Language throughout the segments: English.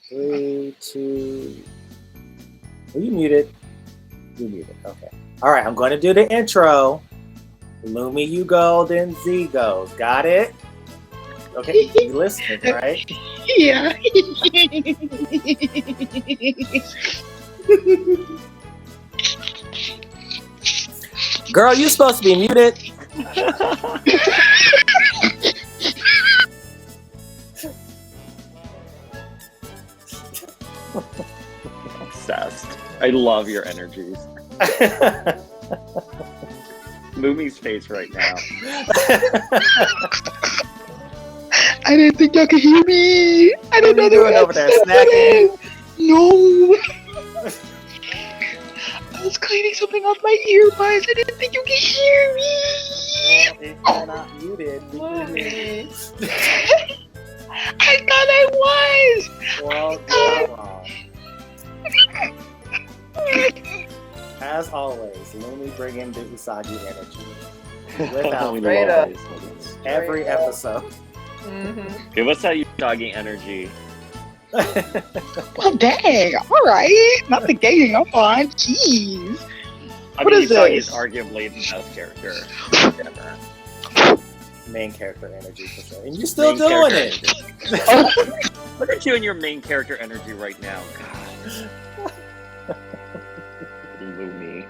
3, 2. Are you muted? You muted. Okay. All right. I'm going to do the intro. Lumi, you go, then Z goes. Got it? Okay. You listening, right? Yeah. Girl, you supposed to be muted. Obsessed. I love your energies. Lumi's face right now. I didn't think y'all could hear me. I didn't know you they doing were over there snacking? No. I was cleaning something off my earbuds. I didn't think you could hear me. Well, if you're not muted, we can hear you. I thought I was. Well, you're wrong. As always, Lumi bringing the Usagi energy. Without Straight up. Every episode. Mm-hmm. Give us that Usagi energy. Well, dang. All right. Not the gang I'm on. Jeez. I What mean, is Usagi this? is arguably the best character ever. Main character energy for sure. And you're still Main doing character it. energy. Look at you and your main character energy right now. God. Lumi.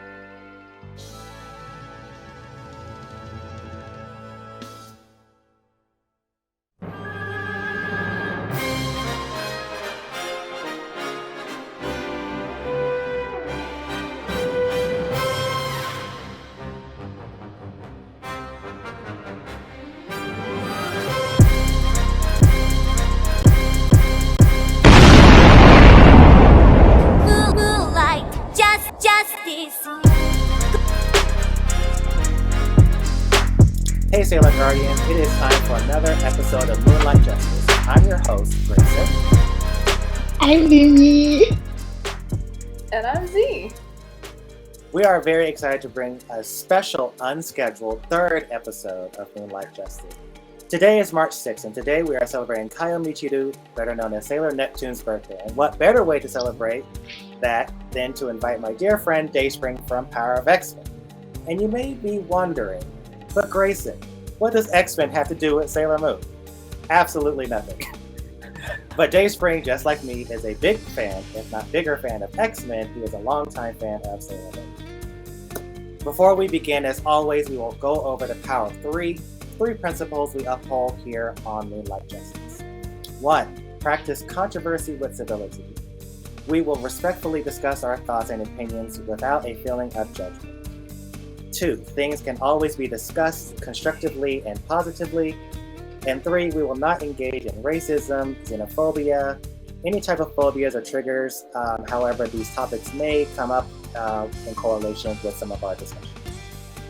Hey Sailor Guardians, it is time for another episode of Moonlight Justice. I'm your host, Grayson. I'm Lumi. And I'm Z. We are very excited to bring a special, unscheduled third episode of Moonlight Justice. Today is March 6th, and today we are celebrating Kaioh Michiru, better known as Sailor Neptune's birthday. And what better way to celebrate that than to invite my dear friend Dayspring from Power of X-Men? And you may be wondering, but Grayson, what does X-Men have to do with Sailor Moon? Absolutely nothing. But Dayspring, just like me, is a big fan, if not bigger fan of X-Men. He is a longtime fan of Sailor Moon. Before we begin, as always, we will go over the power of three principles we uphold here on Moonlight Justice. 1. Practice controversy with civility. We will respectfully discuss our thoughts and opinions without a feeling of judgment. 2. Things can always be discussed constructively and positively. And 3. We will not engage in racism, xenophobia, any type of phobias or triggers. However, these topics may come up in correlation with some of our discussions.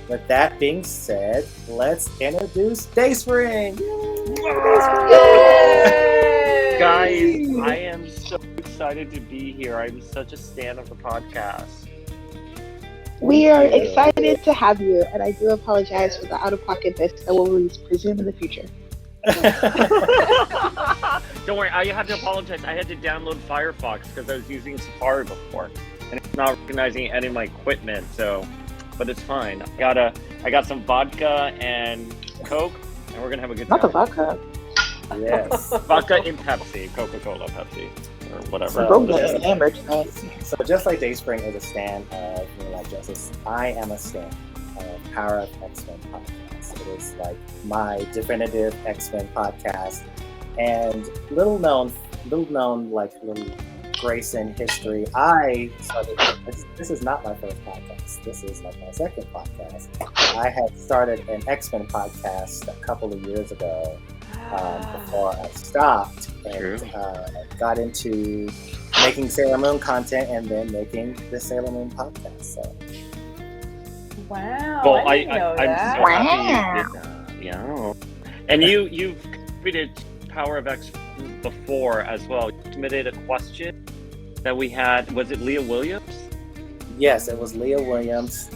With that being said, let's introduce Dayspring! Guys, I am so excited to be here. I'm such a stan of the podcast. We are excited to have you, and I do apologize for the out-of-pocket bits that will presume in the future. Don't worry, I have to apologize. I had to download Firefox because I was using Safari before, and it's not recognizing any of my equipment. But it's fine. I got some vodka and Coke, and we're gonna have a good time. Not the vodka. Yes. Vodka in Pepsi, Coca-Cola, Pepsi, or whatever. So just like Dayspring is a stan of Moonlight Justice, I am a stan of Power of X-Men podcast. It is like my definitive X-Men podcast, and little known Grayson history. I started. This is not my first podcast. This is like my second podcast. I had started an X-Men podcast a couple of years ago. Before I stopped and got into making Sailor Moon content and then making the Sailor Moon podcast. So. Wow, Well, I didn't know that. I'm so happy you did that. Yeah. And you've created Power of X before as well. You submitted a question that we had. Was it Leah Williams? Yes, it was Leah Williams.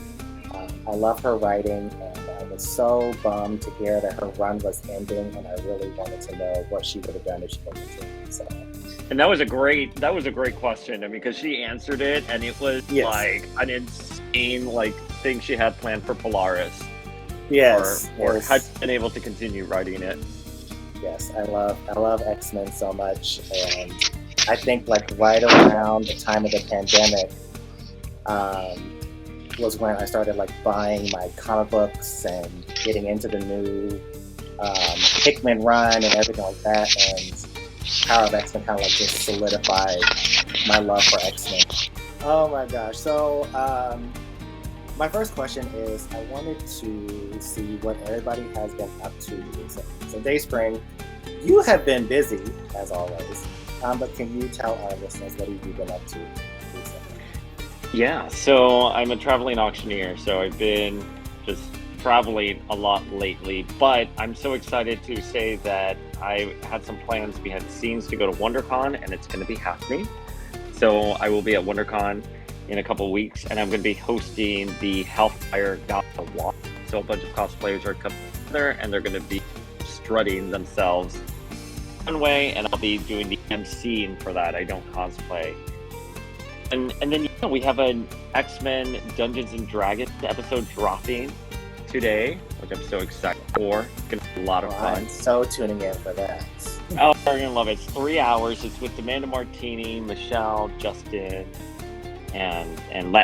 I love her writing, and I was so bummed to hear that her run was ending, and I really wanted to know what she would have done if she continued. So And that was a great question. I mean, because she answered it, and it was like an insane thing she had planned for Polaris. Yes. Or had been able to continue writing it. Yes, I love X-Men so much, and I think right around the time of the pandemic was when I started buying my comic books and getting into the new Hickman run and everything like that, and Power of X-Men kind of just solidified my love for X-Men. Oh my gosh! So my first question is, I wanted to see what everybody has been up to recently. So Dayspring, you have been busy as always, but can you tell our listeners what have you been up to recently? Yeah, so I'm a traveling auctioneer, so I've been just traveling a lot lately, but I'm so excited to say that I had some plans behind the scenes to go to WonderCon, and it's going to be happening. So I will be at WonderCon in a couple of weeks, and I'm going to be hosting the Hellfire Gala Walk. So a bunch of cosplayers are coming together, and they're going to be strutting themselves one way, and I'll be doing the emceeing for that. I don't cosplay. And then we have an X-Men Dungeons and Dragons episode dropping today, which I'm so excited for. It's going to be a lot of fun. I'm so tuning in for that. Oh, you're going to love it. It's 3 hours. It's with Amanda Martini, Michelle, Justin, and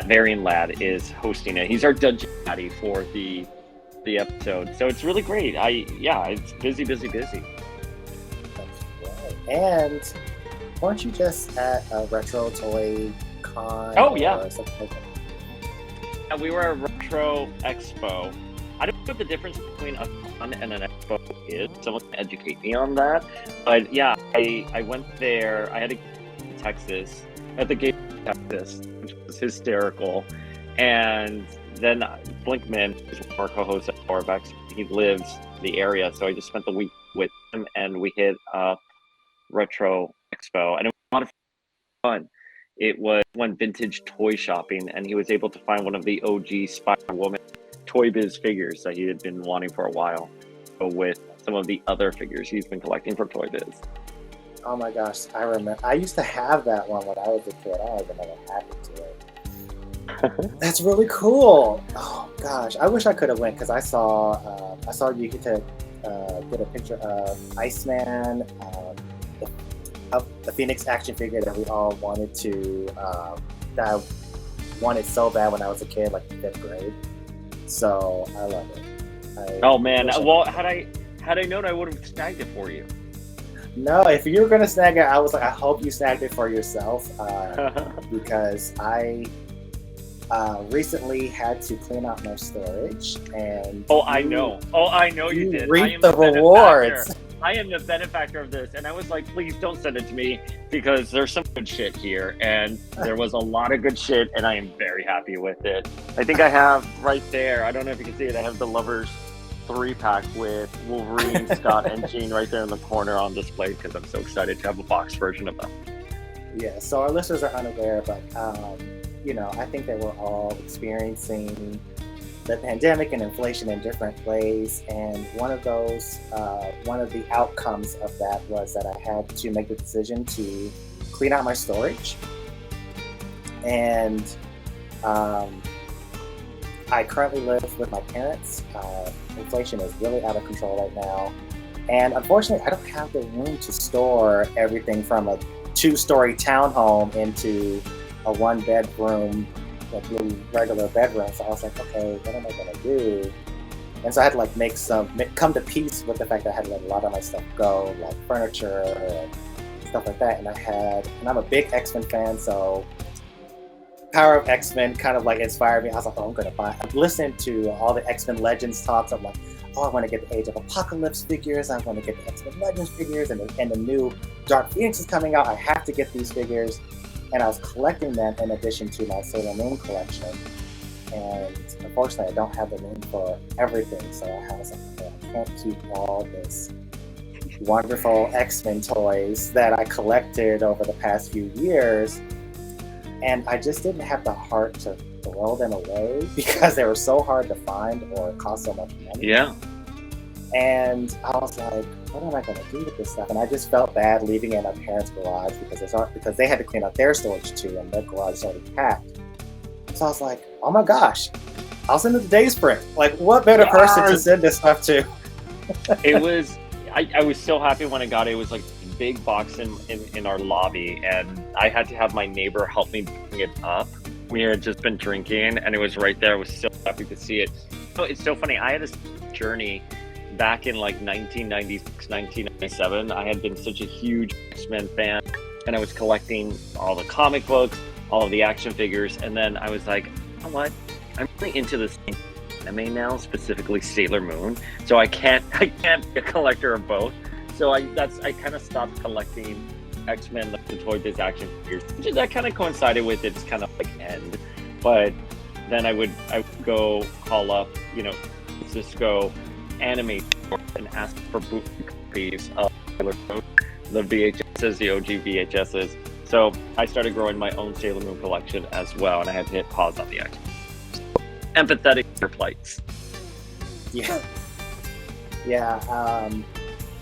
Varian Lad is hosting it. He's our dungeon daddy for the episode. So it's really great. It's busy. That's right. And weren't you just at a Retro Toy Con? Oh, yeah. Or something like that? Yeah, we were at Retro Expo. I don't know what the difference between a con and an expo is. Someone can educate me on that. But yeah, I went there. I had to go to Texas, at the gate of Texas, which was hysterical. And then Blinkman is one of our co-hosts at Orbex. He lives in the area, so I just spent the week with him, and we hit Retro Expo, and it was a lot of fun. It was one vintage toy shopping, and he was able to find one of the OG Spider-Woman Toy Biz figures that he had been wanting for a while, with some of the other figures he's been collecting for Toy Biz. Oh my gosh, I remember. I used to have that one when I was a kid. I don't even know what happened to it. That's really cool. Oh gosh, I wish I could have went, because I saw you get to get a picture of Iceman, the Phoenix action figure that we all wanted to, that I wanted so bad when I was a kid, in 5th grade. So I love it. Oh man, well, had I known, I would have snagged it for you. No, if you were gonna snag it, I was like, I hope you snagged it for yourself, because I recently had to clean out my storage, and I know you did. Reap the rewards. I am the benefactor of this, and I was like, please don't send it to me, because there's some good shit here, and there was a lot of good shit, and I am very happy with it. I think I have right there, I don't know if you can see it, I have the Lovers 3-pack with Wolverine, Scott, and Jean right there in the corner on display, because I'm so excited to have a box version of them. Yeah, so our listeners are unaware, but I think that we're all experiencing the pandemic and inflation in different ways, and one of the outcomes of that was that I had to make the decision to clean out my storage, and I currently live with my parents. Inflation is really out of control right now, and unfortunately I don't have the room to store everything from a 2-story townhome into a 1-bedroom, little regular bedroom. So I was like, okay, what am I gonna do? And so I had to come to peace with the fact that I had to let a lot of my stuff go, like furniture and stuff like that. And I'm a big X-Men fan, so Power of X-Men kind of inspired me. I was like, I'm gonna buy. I've listened to all the X-Men Legends talks. I'm like, I want to get the Age of Apocalypse figures. I want to get the X-Men Legends figures, and the new Dark Phoenix is coming out. I have to get these figures. And I was collecting them in addition to my Sailor Moon collection. And unfortunately, I don't have the room for everything. So I was like, okay, I can't keep all this wonderful X-Men toys that I collected over the past few years. And I just didn't have the heart to throw them away, because they were so hard to find or cost so much money. Yeah. And I was like, what am I going to do with this stuff? And I just felt bad leaving it in my parents' garage because they had to clean up their storage too, and their garage is already packed. So I was like, oh my gosh, I'll send it to Dayspring. Like, what better person to send this stuff to? It was, I was so happy when I got it. It was like a big box in our lobby, and I had to have my neighbor help me bring it up. We had just been drinking, and it was right there. I was so happy to see it. So it's so funny. I had this journey back in like 1996, 1997. I had been such a huge X-Men fan, and I was collecting all the comic books, all of the action figures, and then I was like, you know what? I'm really into this anime now, specifically Sailor Moon. So I can't be a collector of both. So I kind of stopped collecting X-Men, like the Toy Biz action figures. That kind of coincided with its kind of like end. But then I would go call up, Cisco Anime and ask for boot copies of Sailor Moon, the VHSs, the OG VHSs. So I started growing my own Sailor Moon collection as well, and I had to hit pause on the action. Empathetic to their plights. Yeah.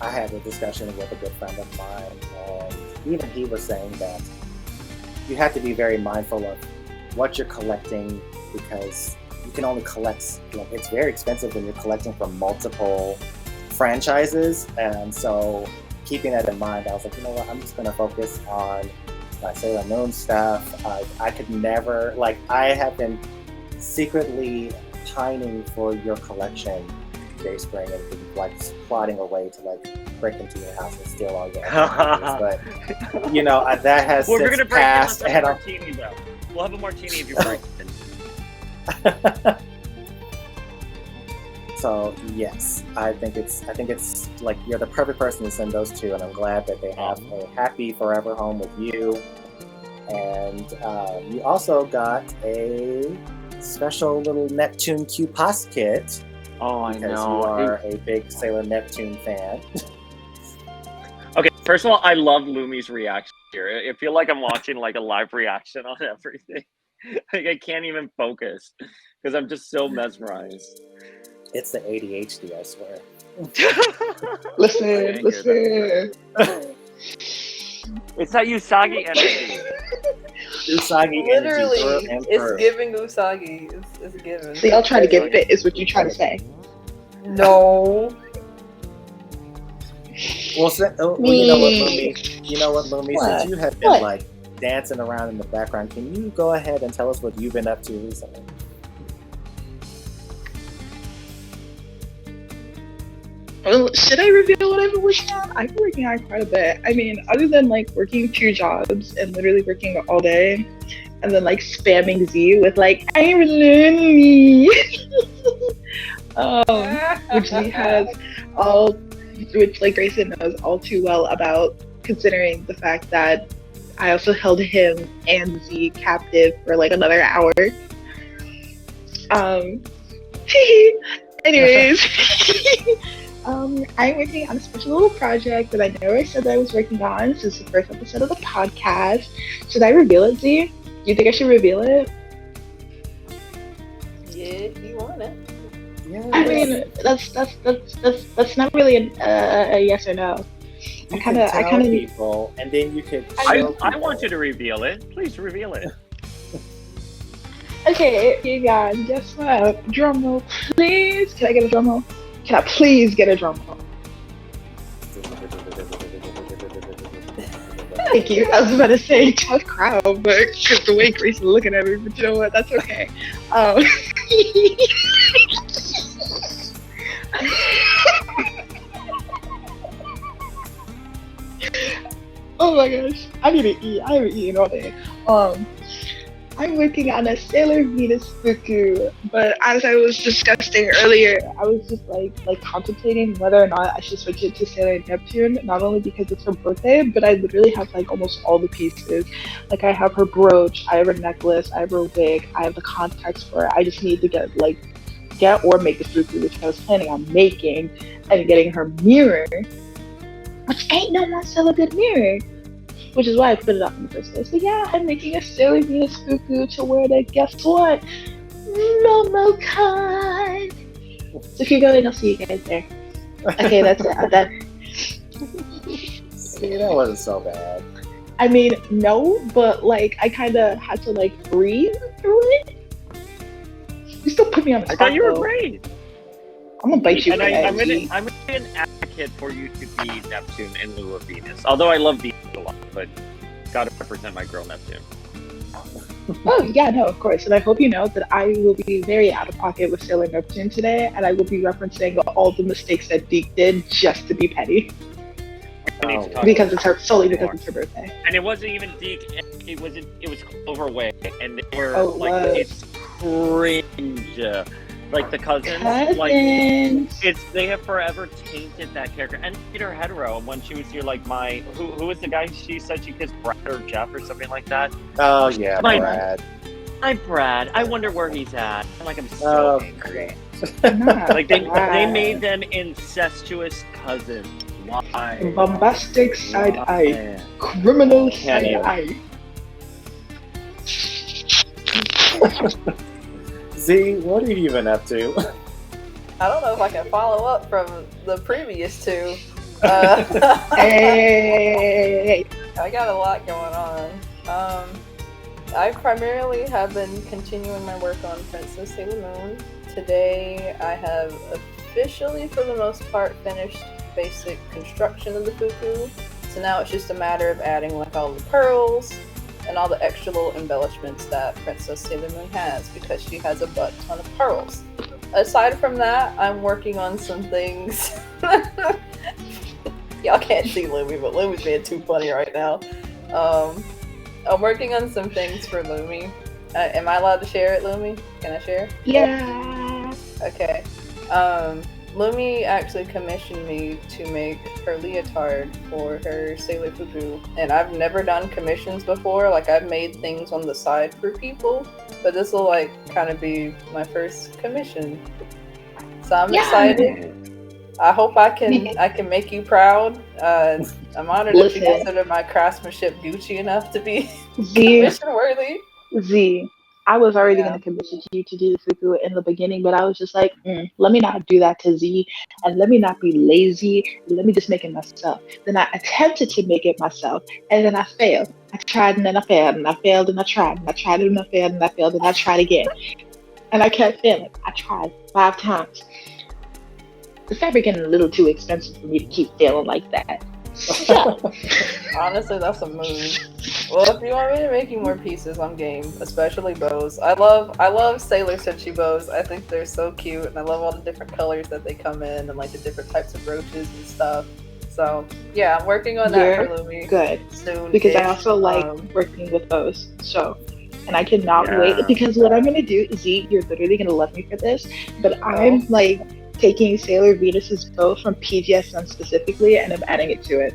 I had a discussion with a good friend of mine, and even he was saying that you have to be very mindful of what you're collecting, because you can only collect, it's very expensive when you're collecting from multiple franchises. And so keeping that in mind, I was like, you know what, I'm just going to focus on my Sailor Moon stuff. I could never, I have been secretly pining for your collection, Dayspring, and been plotting a way to break into your house and steal all your items. But that has Well, we're since gonna break passed. in. Let's have a martini, though. We'll have a martini if you break in. So yes, I think it's you're the perfect person to send those to, and I'm glad that they have a happy forever home with you. And you also got a special little Neptune Q-Pos kit. Oh, I know. Because you are a big Sailor Neptune fan. Okay, first of all, I love Lumi's reaction here. I feel like I'm watching a live reaction on everything. I can't even focus because I'm just so mesmerized. It's the ADHD, I swear. Listen. It's that Usagi energy. Usagi Literally, energy. it's giving Usagi. It's given. See, I'll try to get fit, is what you're trying to say. No. Well, you know what, Lumi? What? Since you have been dancing around in the background, can you go ahead and tell us what you've been up to recently? Well, should I reveal what I've been working on? I've been working on quite a bit. I mean, other than working 2 jobs and literally working all day, and then spamming Z with I'm lonely, which Z has which Grayson knows all too well about, considering the fact that I also held him and Z captive for another hour. Anyways. I'm working on a special little project that I never said that I was working on since the first episode of the podcast. Should I reveal it, Z? Do you think I should reveal it? Yeah, if you want it. Yes. I mean, that's not really a yes or no. You can tell people, and then you could show I want you to reveal it. Please reveal it. Okay, you guys, guess what? Drum roll, please. Can I get a drum roll? Can I please get a drum roll? Thank you. I was about to say tough crowd, but because the way Grace is looking at me, but you know what? That's okay. Oh my gosh, I need to eat. I haven't eaten all day. I'm working on a Sailor Venus Fuku, but as I was discussing earlier, I was just contemplating whether or not I should switch it to Sailor Neptune, not only because it's her birthday, but I literally have almost all the pieces. I have her brooch, I have her necklace, I have her wig, I have the contacts for it. I just need to get or make the Fuku, which I was planning on making, and getting her mirror, which ain't no one sell a good mirror. Which is why I put it up in the first place. So yeah, I'm making a Sailor Venus Fuku to wear to, guess what? MomoCon! So if you're going, I'll see you guys there. Okay, that's it. See, that wasn't so bad. I mean, no, but like I kind of had to like breathe through it. You still put me on the I spot thought you were though. great. I'm gonna bite you And for that, I'm gonna G. be an advocate for you to be Neptune in lieu of Venus. Although I love Venus a lot, but gotta represent my girl Neptune. Oh yeah, no, of course. And I hope you know that I will be very out of pocket with Sailor Neptune today, and I will be referencing all the mistakes that Deke did just to be petty. I need to talk Because about it's her solely because more. it's her birthday. And it wasn't even Deke. It was Cloverway, and they were Oh, it like, was. it's cringe. Like the cousins, like Cousins. they have forever tainted that character. And Peter Hetero, when she was here, like who was the guy she said she kissed, Brad or Jeff or something like that? Oh yeah, My- Brad. Hi Brad. I wonder where he's at. Like I'm so angry. Nah, Like they Brad. made them incestuous cousins. Why? Bombastic side eye. Why? Criminal Can't side even. eye. Z, what are you even up to? I don't know if I can follow up from the previous two. Hey. I got a lot going on. I primarily have been continuing my work on Princess Sailor Moon. Today, I have officially, for the most part, finished basic construction of the Fuku. So now it's just a matter of adding like all the pearls and all the extra little embellishments that Princess Sailor Moon has, because she has a butt ton of pearls. Aside from that, I'm working on some things. Y'all can't see Lumi, but Lumi's being too funny right now. I'm working on some things for Lumi. Am I allowed to share it, Lumi? Can I share? Yeah. Okay. Lumi actually commissioned me to make her leotard for her Sailor Fuku. And I've never done commissions before. Like, I've made things on the side for people. But this will, like, kind of be my first commission. So I'm excited. I hope I can make you proud. I'm honored that you consider my craftsmanship Gucci enough to be commission worthy. Z, I was already going to commission you to do the Fuku in the beginning, but I was just like, let me not do that to Z, and let me not be lazy, and let me just make it myself. Then I attempted to make it myself, and then I failed. I tried, and then I failed, and I failed, and I tried, and I tried, and I failed, and I failed, and I tried again. And I kept failing. I tried 5 times. The fabric getting a little too expensive for me to keep failing like that. So. Honestly, that's a move. Well, if you want me to make you more pieces, I'm game. Especially bows. I love Sailor Senshi bows. I think they're so cute, and I love all the different colors that they come in, and like the different types of brooches and stuff. So yeah, I'm working on that for Lumi. Good. Soon. Because I also like working with bows. So. And I cannot wait, because what I'm gonna do, Z, you're literally gonna love me for this, but I'm like taking Sailor Venus's bow from PGSM specifically, and I'm adding it to it.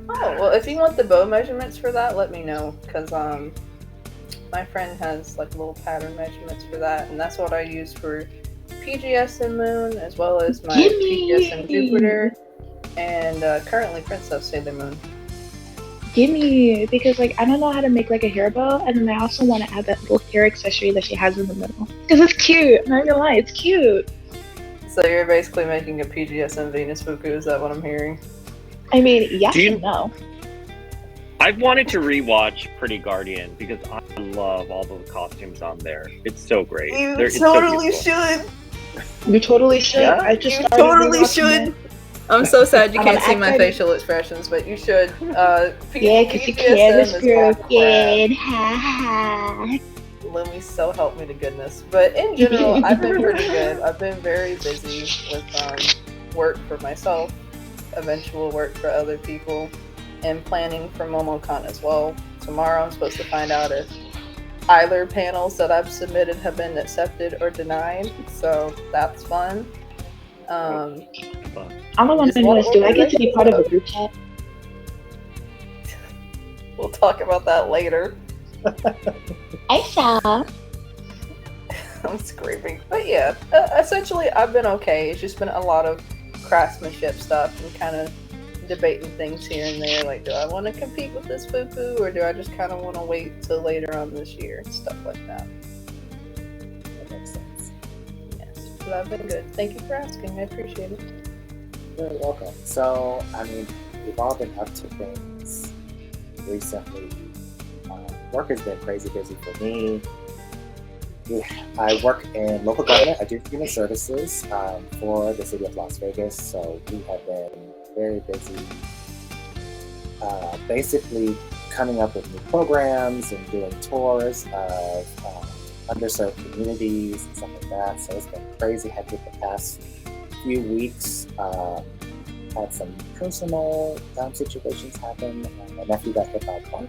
Oh, well, if you want the bow measurements for that, let me know, because my friend has like little pattern measurements for that, and that's what I use for PGSM Moon, as well as my PGSM Jupiter, and currently Princess Sailor Moon. Gimme, because like I don't know how to make like a hair bow, and then I also want to add that little hair accessory that she has in the middle, because it's cute. I'm not gonna lie, it's cute. So you're basically making a PGSM Venus Fuku, is that what I'm hearing? I mean, yes and no. I've wanted to rewatch Pretty Guardian because I love all the costumes on there. It's so great. You totally should. You totally should. Yeah? I just you totally should. I'm so sad you can't see my facial expressions, but you should. Yeah, because you can't be broken. Ha ha. Lumi, so help me to goodness. But in general, I've been pretty good. I've been very busy with work for myself, eventual work for other people, and planning for MomoCon as well. Tomorrow I'm supposed to find out if either panels that I've submitted have been accepted or denied, so that's fun. All I want to know is, do I get to be part of a group chat? We'll talk about that later. I saw. I'm screaming. But yeah, essentially I've been okay. It's just been a lot of craftsmanship stuff and kind of debating things here and there. Like, do I want to compete with this Fuku, or do I just kind of want to wait till later on this year? Stuff like that. That makes sense. Yes, but I've been good. Thank you for asking. I appreciate it. You're very welcome. So, I mean, we've all been up to things recently. Work has been crazy busy for me. I work in local government. I do human services for the city of Las Vegas. So we have been very busy, basically coming up with new programs and doing tours of underserved communities and stuff like that. So it's been crazy hectic the past few weeks. Had some personal situations happen. My nephew got hit by a car.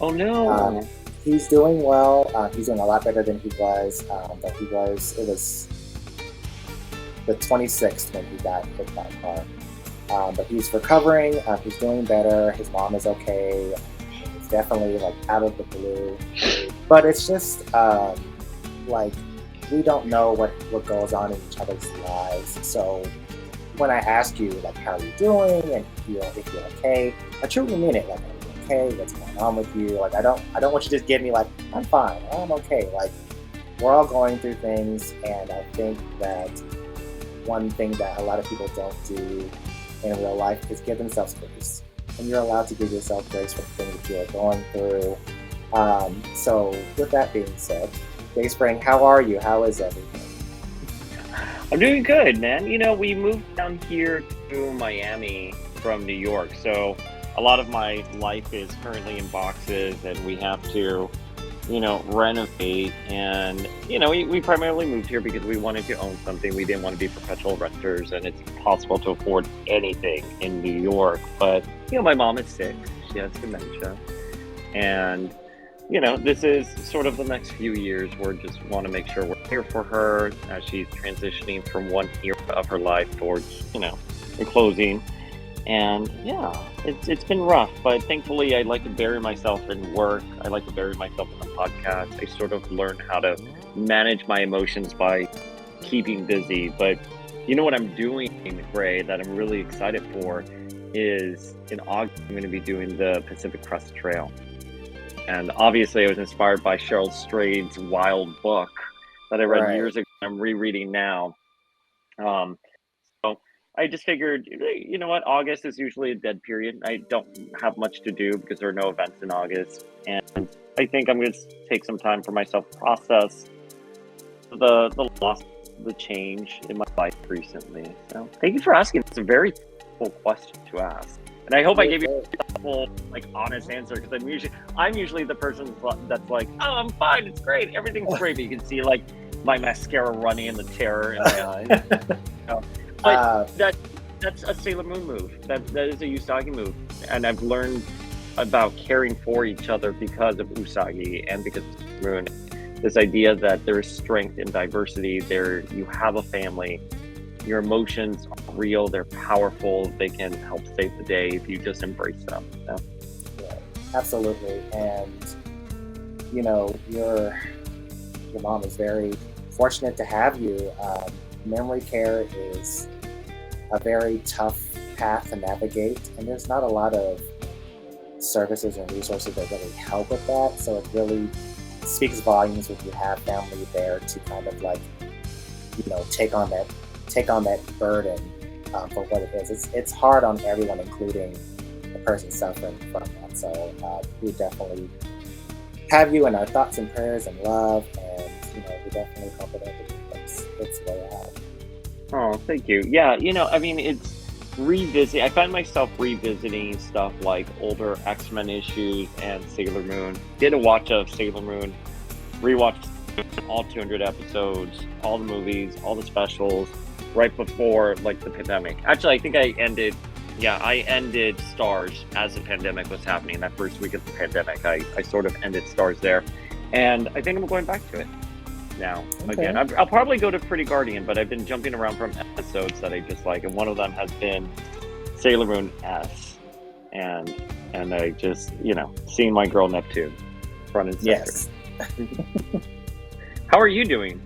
Oh no. He's doing well. He's doing a lot better than he was. But it was the 26th when he got hit by a car. But he's recovering. He's doing better. His mom is okay. It's definitely like out of the blue. But it's just like we don't know what goes on in each other's lives. So when I ask you like how are you doing and if you're okay, I truly mean it. Like, are you okay? What's going on with you? Like I don't want you to just give me like I'm fine, I'm okay. Like we're all going through things, and I think that one thing that a lot of people don't do in real life is give themselves grace. And you're allowed to give yourself grace for the things that you're going through. So with that being said, Dayspring, how are you? How is everything? I'm doing good, man. You know, we moved down here to Miami from New York, so a lot of my life is currently in boxes, and we have to, renovate. And, we primarily moved here because we wanted to own something. We didn't want to be perpetual renters, and it's impossible to afford anything in New York. But, my mom is sick. She has dementia. And, this is sort of the next few years. We just want to make sure we're here for her as she's transitioning from one era of her life towards, the closing. And yeah, it's been rough, but thankfully I like to bury myself in work. I like to bury myself in the podcast. I sort of learned how to manage my emotions by keeping busy. But what I'm doing, Gray, that I'm really excited for is in August, I'm going to be doing the Pacific Crest Trail. And obviously I was inspired by Cheryl Strayed's Wild book that I read years ago. I'm rereading now. So I just figured, you know what, August is usually a dead period. I don't have much to do because there are no events in August. And I think I'm going to take some time for myself to process the loss, the change in my life recently. So thank you for asking. It's a very cool question to ask. And I hope I gave you a full, honest answer, because I'm usually the person that's like, oh, I'm fine, it's great, everything's great. But you can see my mascara running and the terror in my eyes. But that's a Sailor Moon move. That is a Usagi move, and I've learned about caring for each other because of Usagi and because of Sailor Moon. This idea that there is strength in diversity. You have a family. Your emotions are real. They're powerful. They can help save the day if you just embrace them. So. Yeah, absolutely. And your mom is very fortunate to have you. Memory care is a very tough path to navigate, and there's not a lot of services and resources that really help with that. So it really speaks volumes when you have family there to kind of take on that burden for what it is. It's hard on everyone, including the person suffering from that. So we definitely have you in our thoughts and prayers and love, and we definitely hope that it's way out. Oh, thank you. Yeah, it's revisiting. I find myself revisiting stuff like older X-Men issues and Sailor Moon. Did a watch of Sailor Moon, rewatched all 200 episodes, all the movies, all the specials, right before the pandemic. Actually, I think I ended Stars as the pandemic was happening. That first week of the pandemic, I sort of ended Stars there, and I think I'm going back to it now. Okay. Again. I'll probably go to Pretty Guardian, but I've been jumping around from episodes that I just like, and one of them has been Sailor Moon S, and I just seeing my girl Neptune front and center. Yes. How are you doing?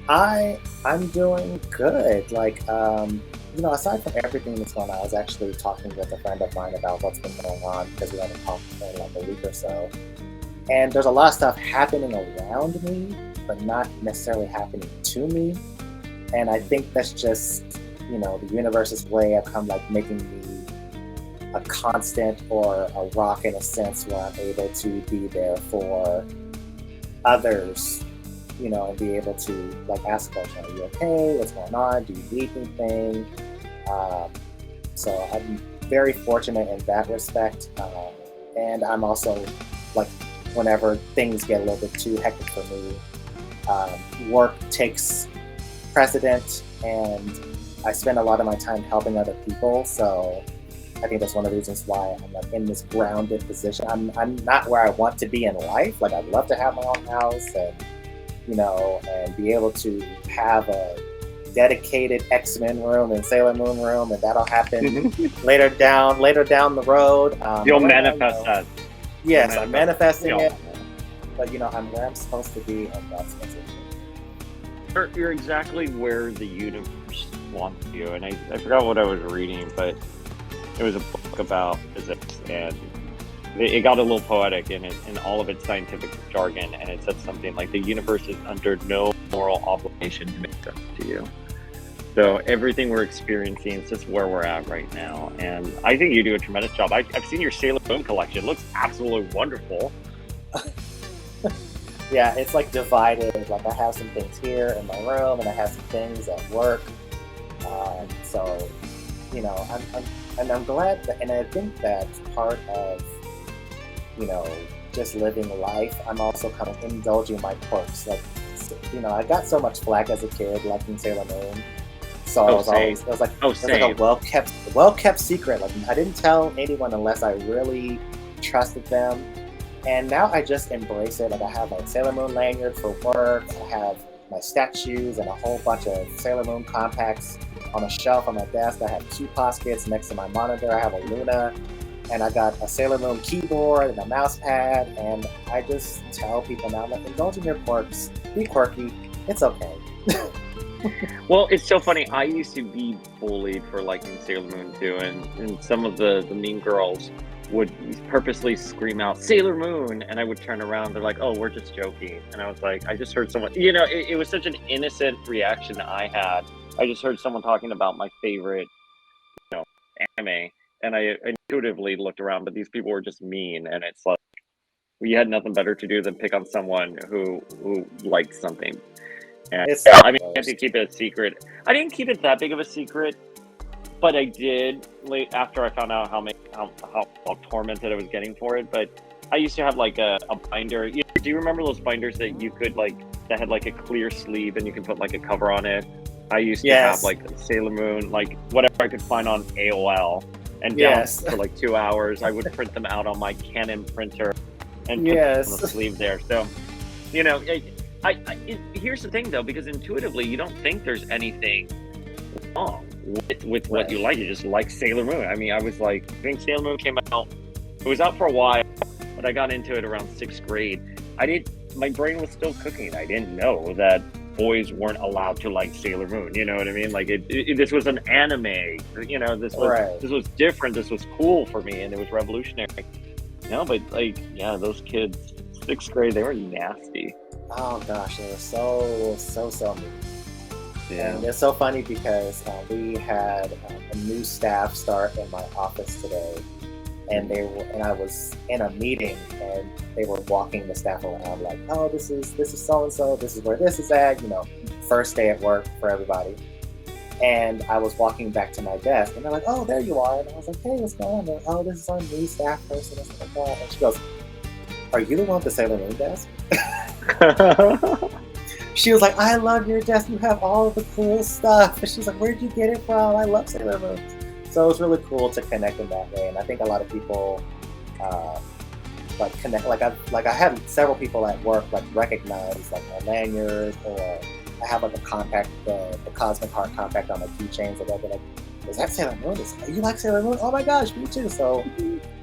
I'm doing good. Aside from everything that's going on, I was actually talking with a friend of mine about what's been going on because we haven't talked in a week or so. And there's a lot of stuff happening around me, but not necessarily happening to me. And I think that's just you know, the universe's way of kind of like making me a constant or a rock in a sense where I'm able to be there for others, you know, and be able to like ask a question, are you okay? What's going on? Do you need anything? So I'm very fortunate in that respect. And I'm also like, whenever things get a little bit too hectic for me, work takes precedent, and I spend a lot of my time helping other people. So I think that's one of the reasons why I'm like in this grounded position. I'm not where I want to be in life. Like, I'd love to have my own house and, you know, and be able to have a dedicated X-Men room and Sailor Moon room, and that'll happen later down the road. You'll manifest that. Yes, I'm manifesting it. But you know, I'm where I'm supposed to be, and that's what's it. You're exactly where the universe wants you. And I forgot what I was reading, but it was a book about physics, and it got a little poetic in all of its scientific jargon, and it said something like the universe is under no moral obligation to make sense to you. So everything we're experiencing is just where we're at right now, and I think you do a tremendous job. I've seen your Sailor Moon collection; it looks absolutely wonderful. Yeah, it's like divided. Like, I have some things here in my room, and I have some things at work. So, you know, I'm glad that, and I think that's part of, you know, just living life. I'm also kind of indulging my quirks. Like, you know, I got so much flack as a kid liking Sailor Moon. So it was like a well-kept secret. Like, I didn't tell anyone unless I really trusted them. And now I just embrace it. Like, I have my Sailor Moon lanyard for work. I have my statues and a whole bunch of Sailor Moon compacts on a shelf on my desk. I have 2 Poskets next to my monitor. I have a Luna, and I got a Sailor Moon keyboard and a mouse pad. And I just tell people now, like, indulge in your quirks. Be quirky. It's okay. Well, it's so funny. I used to be bullied for liking Sailor Moon too, and some of the mean girls would purposely scream out Sailor Moon, and I would turn around. They're like, "Oh, we're just joking," and I was like, "I just heard someone." You know, it was such an innocent reaction I had. I just heard someone talking about my favorite, you know, anime, and I intuitively looked around, but these people were just mean, and it's like we had nothing better to do than pick on someone who liked something. And I mean, I had to keep it a secret. I didn't keep it that big of a secret, but I did late after I found out how tormented I was getting for it. But I used to have like a binder. Do you remember those binders that you could like that had like a clear sleeve and you can put like a cover on it? I used to have like Sailor Moon, like whatever I could find on AOL, and down for like 2 hours. I would print them out on my Canon printer and put them on the sleeve there. So, you know. Here's the thing though, because intuitively you don't think there's anything wrong with what you like. You just like Sailor Moon. I mean, I was like, I think Sailor Moon came out. It was out for a while, but I got into it around 6th grade. My brain was still cooking. I didn't know that boys weren't allowed to like Sailor Moon. You know what I mean? Like this was an anime. You know, this was different. This was cool for me, and it was revolutionary. No, but like, yeah, those kids, 6th grade, they were nasty. Oh gosh, they were so mean. Yeah. And it's so funny because we had a new staff start in my office today, and I was in a meeting, and they were walking the staff around like, oh, this is so and so, this is where this is at, you know, first day at work for everybody. And I was walking back to my desk, and they're like, oh, there you are. And I was like, hey, what's going on? They're like, oh, this is our new staff person, and stuff like that. And she goes, are you the one with the Sailor Moon desk? She was like, I love your desk. You have all of the cool stuff. And she's like, where'd you get it from? I love Sailor Moon. So it was really cool to connect in that way. And I think a lot of people connect. I had several people at work like recognize like my lanyard, or I have like a compact, the Cosmic Heart compact on my keychains, and they'll be like, is that Sailor Moon? You like Sailor Moon? Oh my gosh, me too. So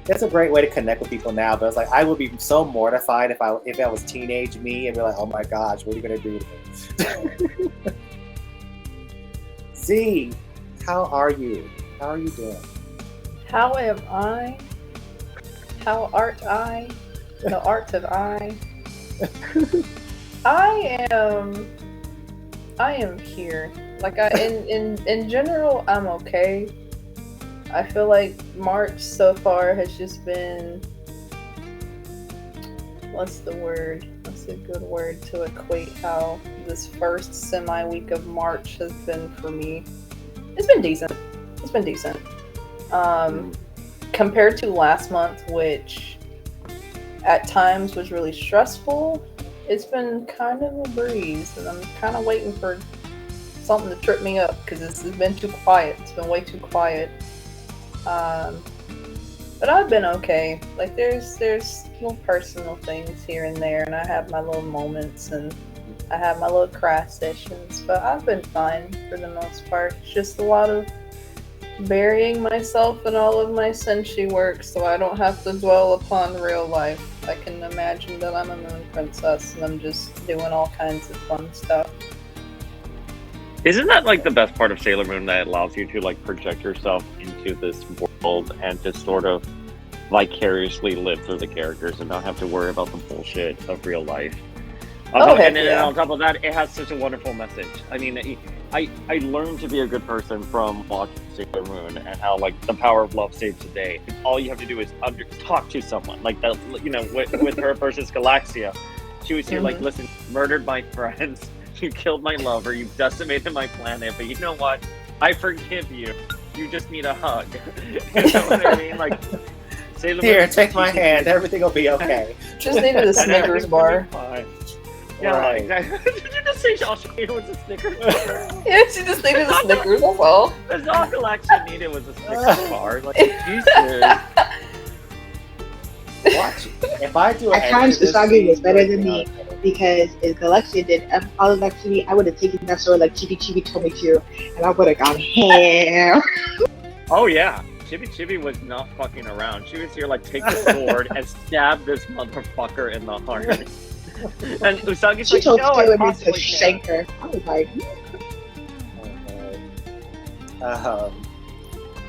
it's a great way to connect with people now. But it's like, I would be so mortified if I was teenage me and be like, oh my gosh, what are you gonna do to me? Z, how are you? How are you doing? How am I? How art I? The art of I. I am here. Like in general, I'm okay. I feel like March so far has just been, what's the word? What's a good word to equate how this first semi-week of March has been for me? It's been decent. It's been decent. Compared to last month, which at times was really stressful, it's been kind of a breeze, and I'm kind of waiting for something to trip me up because it's been too quiet. It's been way too quiet. But I've been okay. Like there's little personal things here and there, and I have my little moments, and I have my little cry sessions. But I've been fine for the most part. It's just a lot of burying myself in all of my senshi work, so I don't have to dwell upon real life. I can imagine that I'm a moon princess, and I'm just doing all kinds of fun stuff. Isn't that like the best part of Sailor Moon, that allows you to like project yourself into this world and just sort of vicariously live through the characters and not have to worry about the bullshit of real life? And on top of that, it has such a wonderful message. I mean, I learned to be a good person from watching Sailor Moon, and how like the power of love saves the day. All you have to do is talk to someone. Like that, you know, with her versus Galaxia, she was here like, listen, murdered my friends. You killed my lover, you decimated my planet, but you know what? I forgive you. You just need a hug. You know what I mean? Like, Sailor Here, Moon, take my hand. Everything will be okay. Just needed a Snickers bar. Yeah, Right. exactly. Did you just say Shashika was a Snickers bar? Yeah, she just needed a Snickers, that's all. That's all Galaxia needed was a Snickers bar. Like, Jesus. Watch. If I do At times, Usagi was better than me, because if Galaxia did all of that to me, I would have taken that sword like Chibi Chibi told me to, and I would have gone ham. Oh yeah, Chibi was not fucking around. She was here like, take the sword and stab this motherfucker in the heart. And Usagi's She like, told no, I Sailor Moon possibly to can't. shank her. I was like,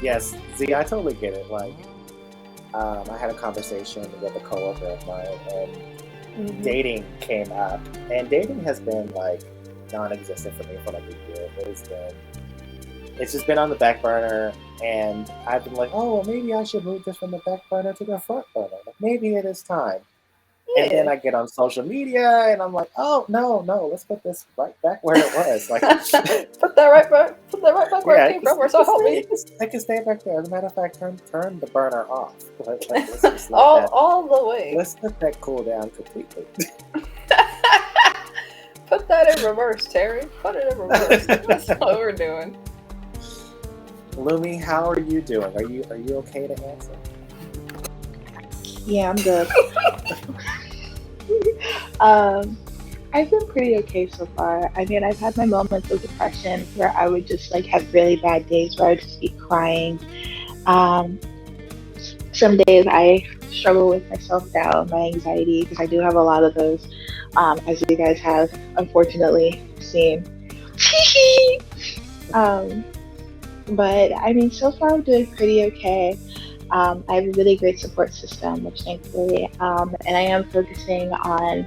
yes, Z, I totally get it. Like, I had a conversation with a coworker of mine, and dating came up, and dating has been like non-existent for me for like a year. It's just been on the back burner, and I've been like, oh, well, maybe I should move this from the back burner to the front burner. Like, maybe it is time. Yeah. And then I get on social media, and I'm like, oh no, let's put this right back where it was. Like, put that right back where it came from. Where so help me. I can stay back there. As a matter of fact, turn the burner off. Like, let's just let all the way. Let's let that cool down completely. Put that in reverse, Terry. Put it in reverse. That's what we're doing. Lumi, how are you doing? Are you okay to answer? yeah, I'm good. I've been pretty okay so far. I mean, I've had my moments of depression where I would just like have really bad days where I'd just be crying. Some days I struggle with my self-doubt, my anxiety, because I do have a lot of those, as you guys have unfortunately seen. But I mean, so far I'm doing pretty okay. I have a really great support system, which thankfully, and I am focusing on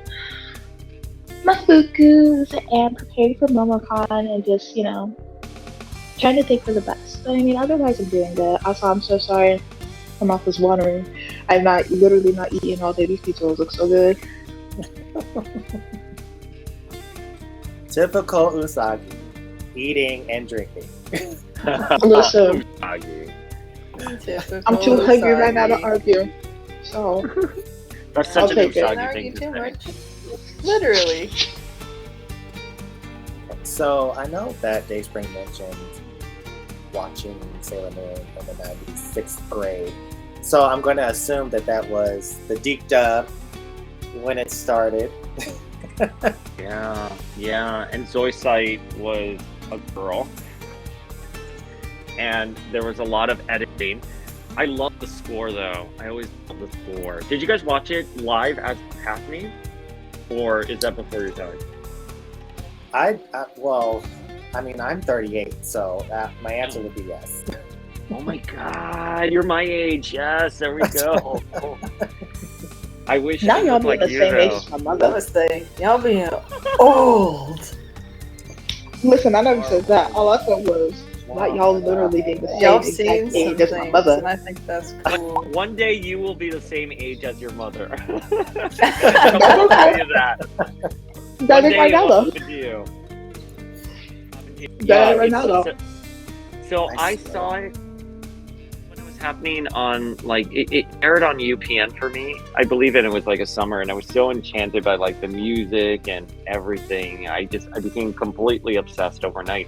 my fukus and preparing for MomoCon and just, you know, trying to think for the best. But I mean, otherwise I'm doing good. Also, I'm so sorry my mouth is watering. I'm literally not eating all day. These pizzas look so good. Typical Usagi, eating and drinking. Listen, Usagi. I'm too hungry right now to argue. So, That's I'll such an take it. Usagi Don't thing argue to too say. much. Literally. So I know that Dayspring mentioned watching Sailor Moon in the 96th grade. So I'm going to assume that was the Deep Dub when it started. Yeah. And Zoisite was a girl. And there was a lot of editing. I love the score, though. I always love the score. Did you guys watch it live as happening? Or is that before your time? Well, I mean, I'm 38, so my answer would be yes. Oh my god, you're my age. Yes, there we go. I wish now I y'all looked being like the you, same age though. as my mother. Namaste. Y'all being old. Listen, I never said that. All I said was not y'all literally being the Y'all same seen exact some age as my things, mother. and I think that's cool. One day you will be the same age as your mother. That's I'll okay. tell you that. That One is day right now, it'll though. happen to you. That is right it's- now, though. So I I saw it when it was happening on, like, it aired on UPN for me. I believe it was like a summer, and I was so enchanted by like the music and everything. I became completely obsessed overnight.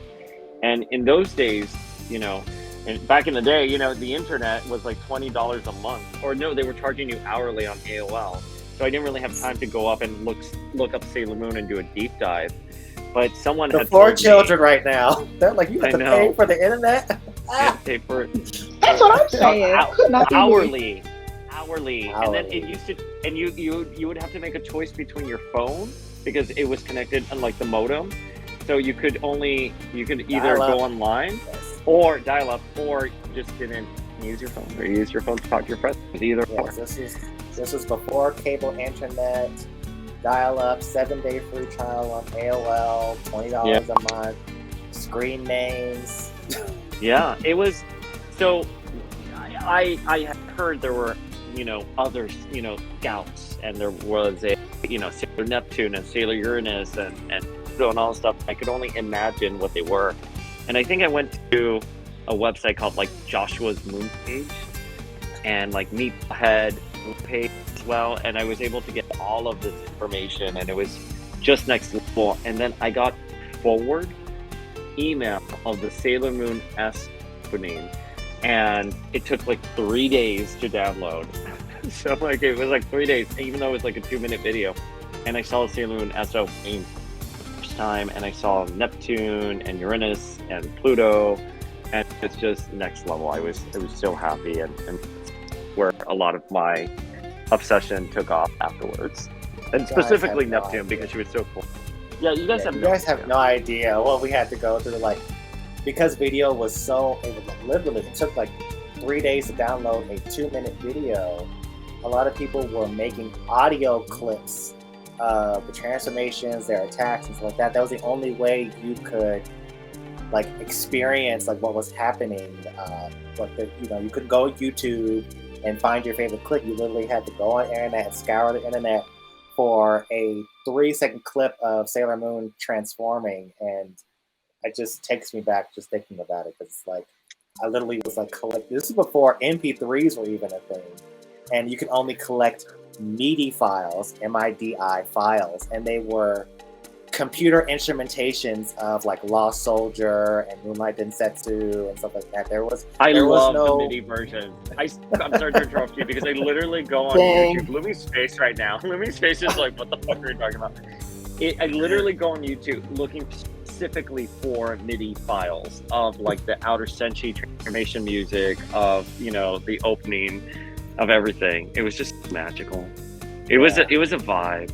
And in those days, and back in the day, the internet was like $20 a month, or no, they were charging you hourly on AOL. So I didn't really have time to go up and look up Sailor Moon and do a deep dive. But someone The had poor told children right now. They're like, you have I to know. pay for the internet? me I had to pay for it. That's what I'm saying. Could not be me. hourly, and then it used to, and you would have to make a choice between your phone, because it was connected on like the modem, so you could either Dial up. go online Yes. or dial up, or you just didn't use your phone, or use your phone to talk to your friends. Either or. Yes, this was before cable internet, dial up, 7-day free trial on AOL, $20 a month, screen names. Yeah, it was. So I had heard there were other scouts, and there was a Sailor Neptune and Sailor Uranus and all this stuff. I could only imagine what they were, and I think I went to a website called like Joshua's Moon Page and like Meathead Moon Page as well, and I was able to get all of this information, and it was just next level. And then I got forward email of the Sailor Moon S opening, and it took like 3 days to download. So like it was like 3 days, even though it was like a 2-minute video. And I saw the Sailor Moon S opening first time, and I saw Neptune and Uranus and Pluto, and it's just next level. I was so happy, and where a lot of my obsession took off afterwards, and specifically have no Neptune, idea. because she was so cool. Yeah, you guys have You no guys have idea. no idea what we had to go through, like, because video was so, it took like 3 days to download a 2-minute video. A lot of people were making audio clips of the transformations, their attacks, and stuff like that. That was the only way you could like experience like what was happening. You could go on YouTube and find your favorite clip. You literally had to go on the internet and scour the internet for a 3-second clip of Sailor Moon transforming, and it just takes me back just thinking about it, because it's like I literally was like collecting. This is before MP3s were even a thing, and you could only collect MIDI files, MIDI files, and they were computer instrumentations of like Lost Soldier and Moonlight Densetsu and stuff like that. I love no... the MIDI version. I'm sorry to interrupt you, because I literally go on Dang. YouTube. Lumi's face right now. Lumi's face is like, what the fuck are you talking about? I literally go on YouTube looking specifically for MIDI files of like the Outer Senshi transformation music, of the opening of everything. It was just magical. It was a vibe.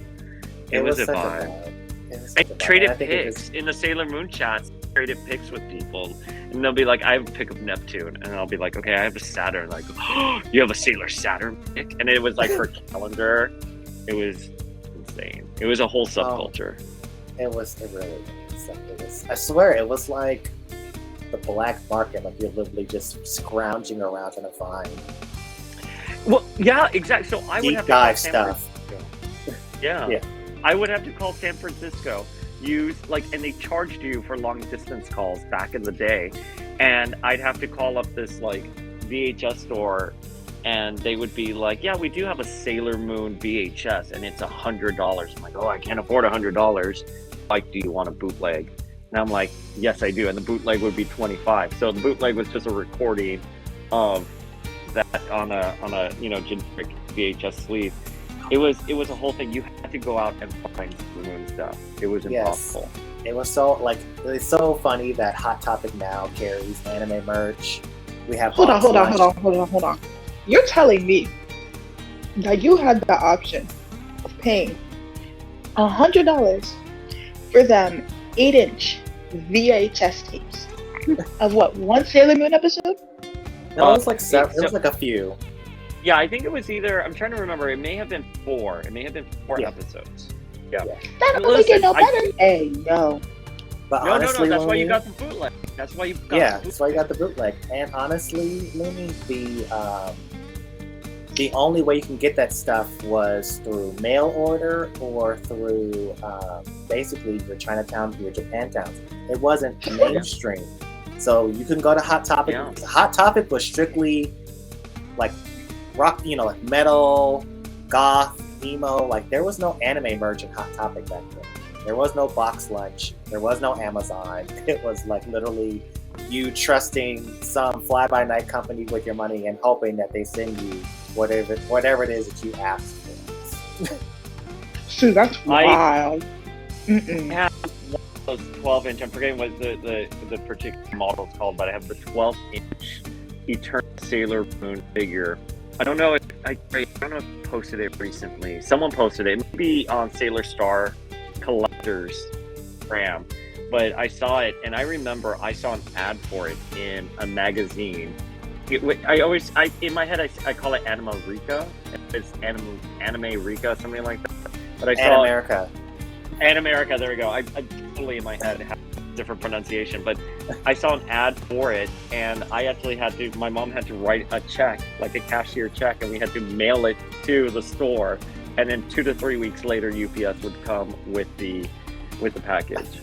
It was a such vibe. It was I such a vibe. traded And I think it pics in the Sailor Moon chats. Traded pics with people, and they'll be like, "I have a pic of Neptune," and I'll be like, "Okay, I have a Saturn." Like, "Oh, you have a Sailor Saturn pic?" And it was like her calendar. It was insane. It was a whole subculture. It really was. I swear, it was like the black market. Like you're literally just scrounging around trying to find Well, yeah, exactly. So I would deep have to call dive San stuff. Yeah. Yeah. I would have to call San Francisco, and they charged you for long distance calls back in the day, and I'd have to call up this like VHS store, and they would be like, "Yeah, we do have a Sailor Moon VHS, and it's $100." I'm like, "Oh, I can't afford $100. Like, do you want a bootleg?" And I'm like, "Yes, I do." And the bootleg would be $25. So the bootleg was just a recording of that on a generic VHS sleeve. It was a whole thing. You had to go out and find Sailor Moon stuff. It was impossible. It was it's so funny that Hot Topic now carries anime merch. We have Hold on. You're telling me that you had the option of paying $100 for them 8-inch VHS tapes of what, one Sailor Moon episode? No, it was like seven. It was like a few. Yeah, I think it was either. I'm trying to remember. It may have been 4. It may have been 4 Yeah. episodes. Yeah. That don't make it no better. Hey, yo. But No, honestly, that's why you Lumi, got the bootleg. That's why you got yeah, the that's why you got the bootleg. And honestly, Lumi, the only way you can get that stuff was through mail order or through basically your Chinatown, your Japantown. It wasn't mainstream, so you couldn't go to Hot Topic. Yeah. Hot Topic was strictly like rock, like metal, goth, emo. Like there was no anime merch in Hot Topic back then. There was no Box Lunch. There was no Amazon. It was like literally you trusting some fly-by-night company with your money and hoping that they send you whatever it is that you asked for. So that's wild. I have one of those 12-inch. I'm forgetting what the particular model is called, but I have the 12-inch Eternal Sailor Moon figure. I don't know if I don't know if I posted it recently. Someone posted it. Maybe on Sailor Star Collector's Gram, but I saw it, and I remember I saw an ad for it in a magazine. In my head I call it Anima Rika. It's Anime Rika, something like that. But I saw Animerica. There we go. I totally in my head have a different pronunciation, but I saw an ad for it, and I actually my mom had to write a check, like a cashier check, and we had to mail it to the store, and then 2 to 3 weeks later UPS would come with the package.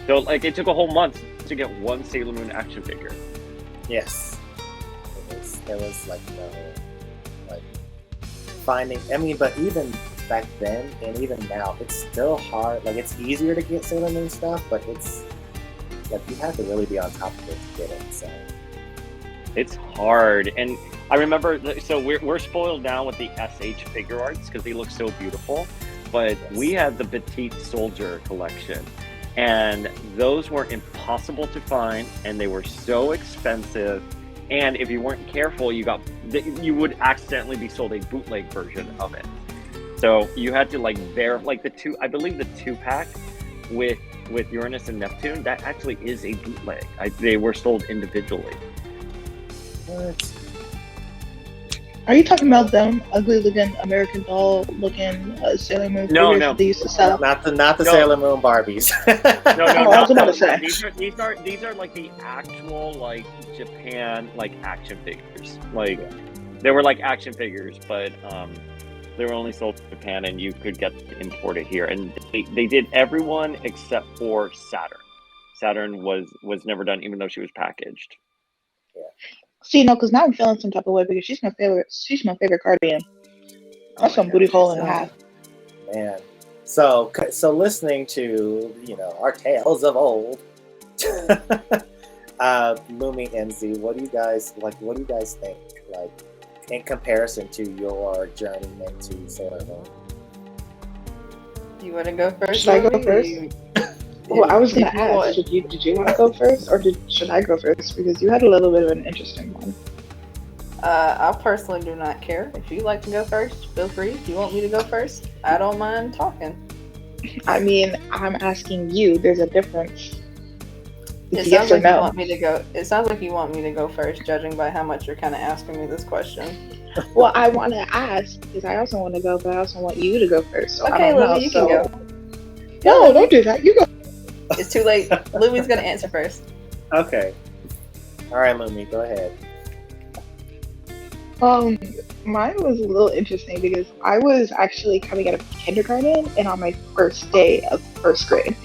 So like it took a whole month to get one Sailor Moon action figure. Yes. There was like no finding. I mean, but even back then and even now, it's still hard. Like it's easier to get Sailor Moon stuff, but it's like you have to really be on top of it to get it. So it's hard. And I remember, so we're spoiled now with the SH figure arts because they look so beautiful. But we had the Petite Soldier collection, and those were impossible to find, and they were so expensive. And if you weren't careful, you would accidentally be sold a bootleg version of it. So you had to like I believe the 2-pack with Uranus and Neptune, that actually is a bootleg. They were sold individually. what? Are you talking about them ugly-looking American Doll-looking Sailor Moon figures No. that they used to sell? Not the No. Sailor Moon Barbies. No, I was about to say. These are like the actual like Japan like action figures. Like they were like action figures, but they were only sold in Japan, and you could get them imported here. And they did everyone except for Saturn. Saturn was never done, even though she was packaged. See, no, because now I'm feeling some type of way because she's my favorite. She's my favorite Guardian. That's some booty hole and a half. Man, so listening to our tales of old, Lumi and Z, what do you guys like? What do you guys think? Like in comparison to your journey into Sailor Moon? Do you want to go first? Should I go Lily? first? Well, I was going to ask, did you want to go first, or should I go first? Because you had a little bit of an interesting one. I personally do not care. If you'd like to go first, feel free. If you want me to go first, I don't mind talking. I mean, I'm asking you. There's a difference. It Yes sounds or like no? you want me to go. It sounds like you want me to go first, judging by how much you're kind of asking me this question. Well, I want to ask because I also want to go, but I also want you to go first. So I Okay, don't know, Lily, you can go. No, don't do that. You go. It's too late. Lumi's gonna answer first. Okay. All right, Lumi, go ahead. Mine was a little interesting because I was actually coming out of kindergarten and on my first day of first grade.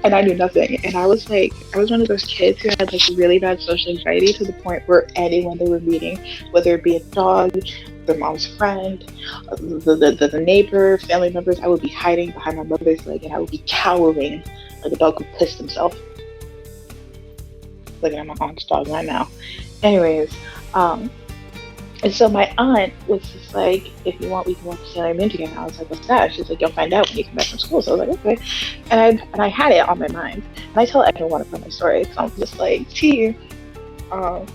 And I knew nothing. And I was one of those kids who had like really bad social anxiety to the point where anyone they were meeting, whether it be a dog, their mom's friend, the neighbor, family members, I would be hiding behind my mother's leg and I would be cowering like a dog who pissed himself. Looking at my aunt's dog right now. Anyways, and so my aunt was just like, if you want, we can watch Sailor Moon together. I was like, what's that? She's like, you'll find out when you come back from school. So I was like, okay. And I had it on my mind. And I tell everyone about my story. So I'm just like, gee. Oh,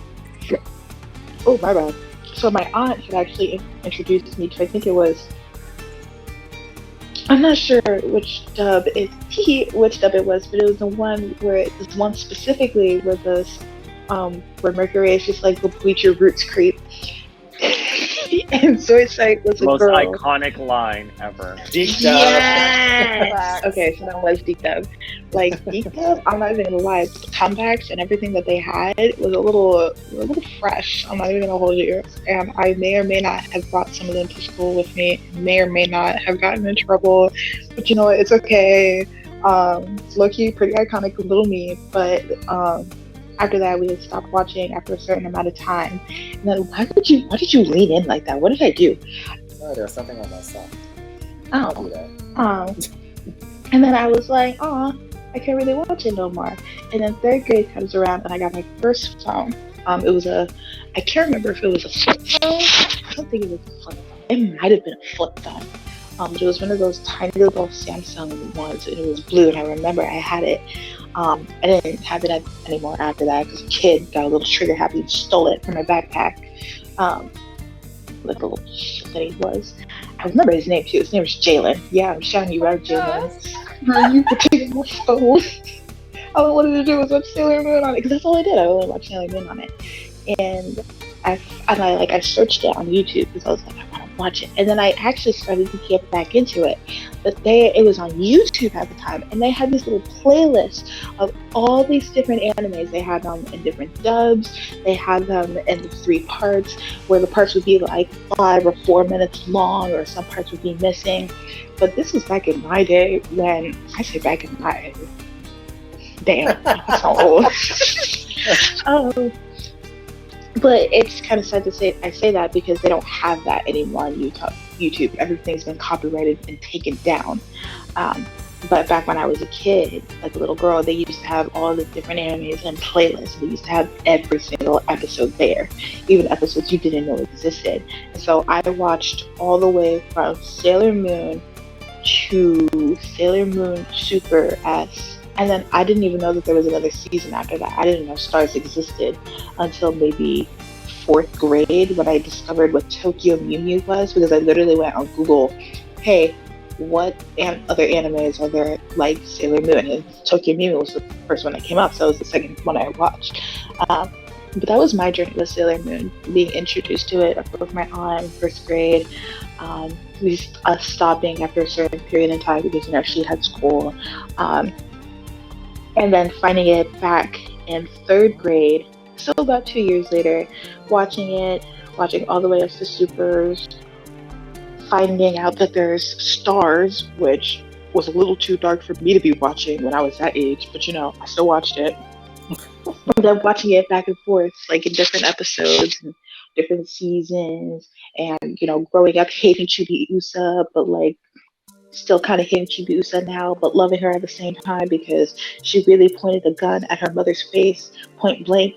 my bad. So my aunt had actually introduced me to, I think it was, I'm not sure which dub it was, but it was the one where, this one specifically where where Mercury is just like, go bleach your roots, creep. And Zoisite was a Most girl. iconic line ever. Deep dive. Yes. Facts. Okay, so that was deep dive. Like deep dive, I'm not even gonna lie. The comebacks and everything that they had was a little fresh. I'm not even gonna hold you. And I may or may not have brought some of them to school with me. May or may not have gotten in trouble. But you know what? It's okay. Low-key, pretty iconic, little me. But after that, we had stopped watching after a certain amount of time. And then why did you lean in like that? What did I do? Oh, there was something on my sock. Oh. I'll do that. And then I was like, I can't really watch it no more. And then third grade comes around and I got my first phone. I can't remember if it was a flip phone. I don't think it was a flip phone. It might have been a flip phone. But it was one of those tiny little Samsung ones and it was blue and I remember I had it. I didn't have it anymore after that because a kid got a little trigger happy and stole it from my backpack. Like a little shit that he was. I remember his name too. His name was Jalen. Yeah, I'm shouting you out, Jalen. You were taking my phone. All I wanted to do was watch Sailor Moon on it because that's all I did. I only watched Sailor Moon on it, and I searched it on YouTube because I was like, I want to watch it, and then I actually started to get back into it. But it was on YouTube at the time, and they had this little playlist of all these different animes. They had them in different dubs. They had them in the 3 parts, where the parts would be like 5 or 4 minutes long, or some parts would be missing. But this was back in my day when I say back in my damn, that's so old. But it's kind of sad to say I say that because they don't have that anymore on YouTube. Everything's been copyrighted and taken down. But back when I was a kid, like a little girl, they used to have all the different animes and playlists. They used to have every single episode there, even episodes you didn't know existed. And so I watched all the way from Sailor Moon to Sailor Moon Super S. And then I didn't even know that there was another season after that. I didn't know stars existed until maybe 4th grade when I discovered what Tokyo Mew Mew was, because I literally went on Google, hey, what other animes are there like Sailor Moon? And Tokyo Mew Mew was the first one that came up, so it was the second one I watched. But that was my journey with Sailor Moon, being introduced to it. I broke my arm in 1st grade. Us stopping after a certain period in time because she had school. And then finding it back in 3rd grade, so about 2 years later, watching all the way up to Supers, finding out that there's stars, which was a little too dark for me to be watching when I was that age, but I still watched it. And then watching it back and forth, like in different episodes and different seasons, and growing up hating Chibiusa, but like still kind of hating Chibiusa now, but loving her at the same time because she really pointed a gun at her mother's face, point blank,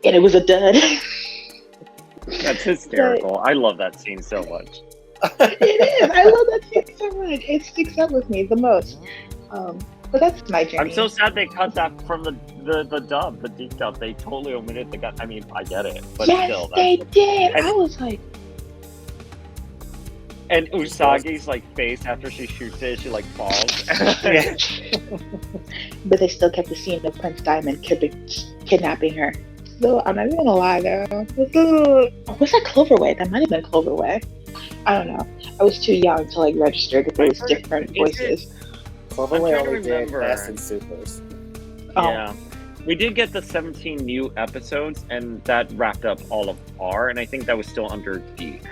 and it was a dud. That's hysterical. I love that scene so much. It is. I love that scene so much. It sticks up with me the most. But that's my journey. I'm so sad they cut that from the dub, the deep dub. They totally omitted the gun. I mean, I get it, but yes, still. They did. I was like. And Usagi's face after she shoots it, she falls. But they still kept the scene of Prince Diamond kidnapping her. So I'm not even gonna lie though. Was that Cloverway? That might have been Cloverway. I don't know. I was too young to register that there was different voices. Cloverway only did S and Supers. Yeah. We did get the 17 new episodes, and that wrapped up all of R, and I think that was still under Geek.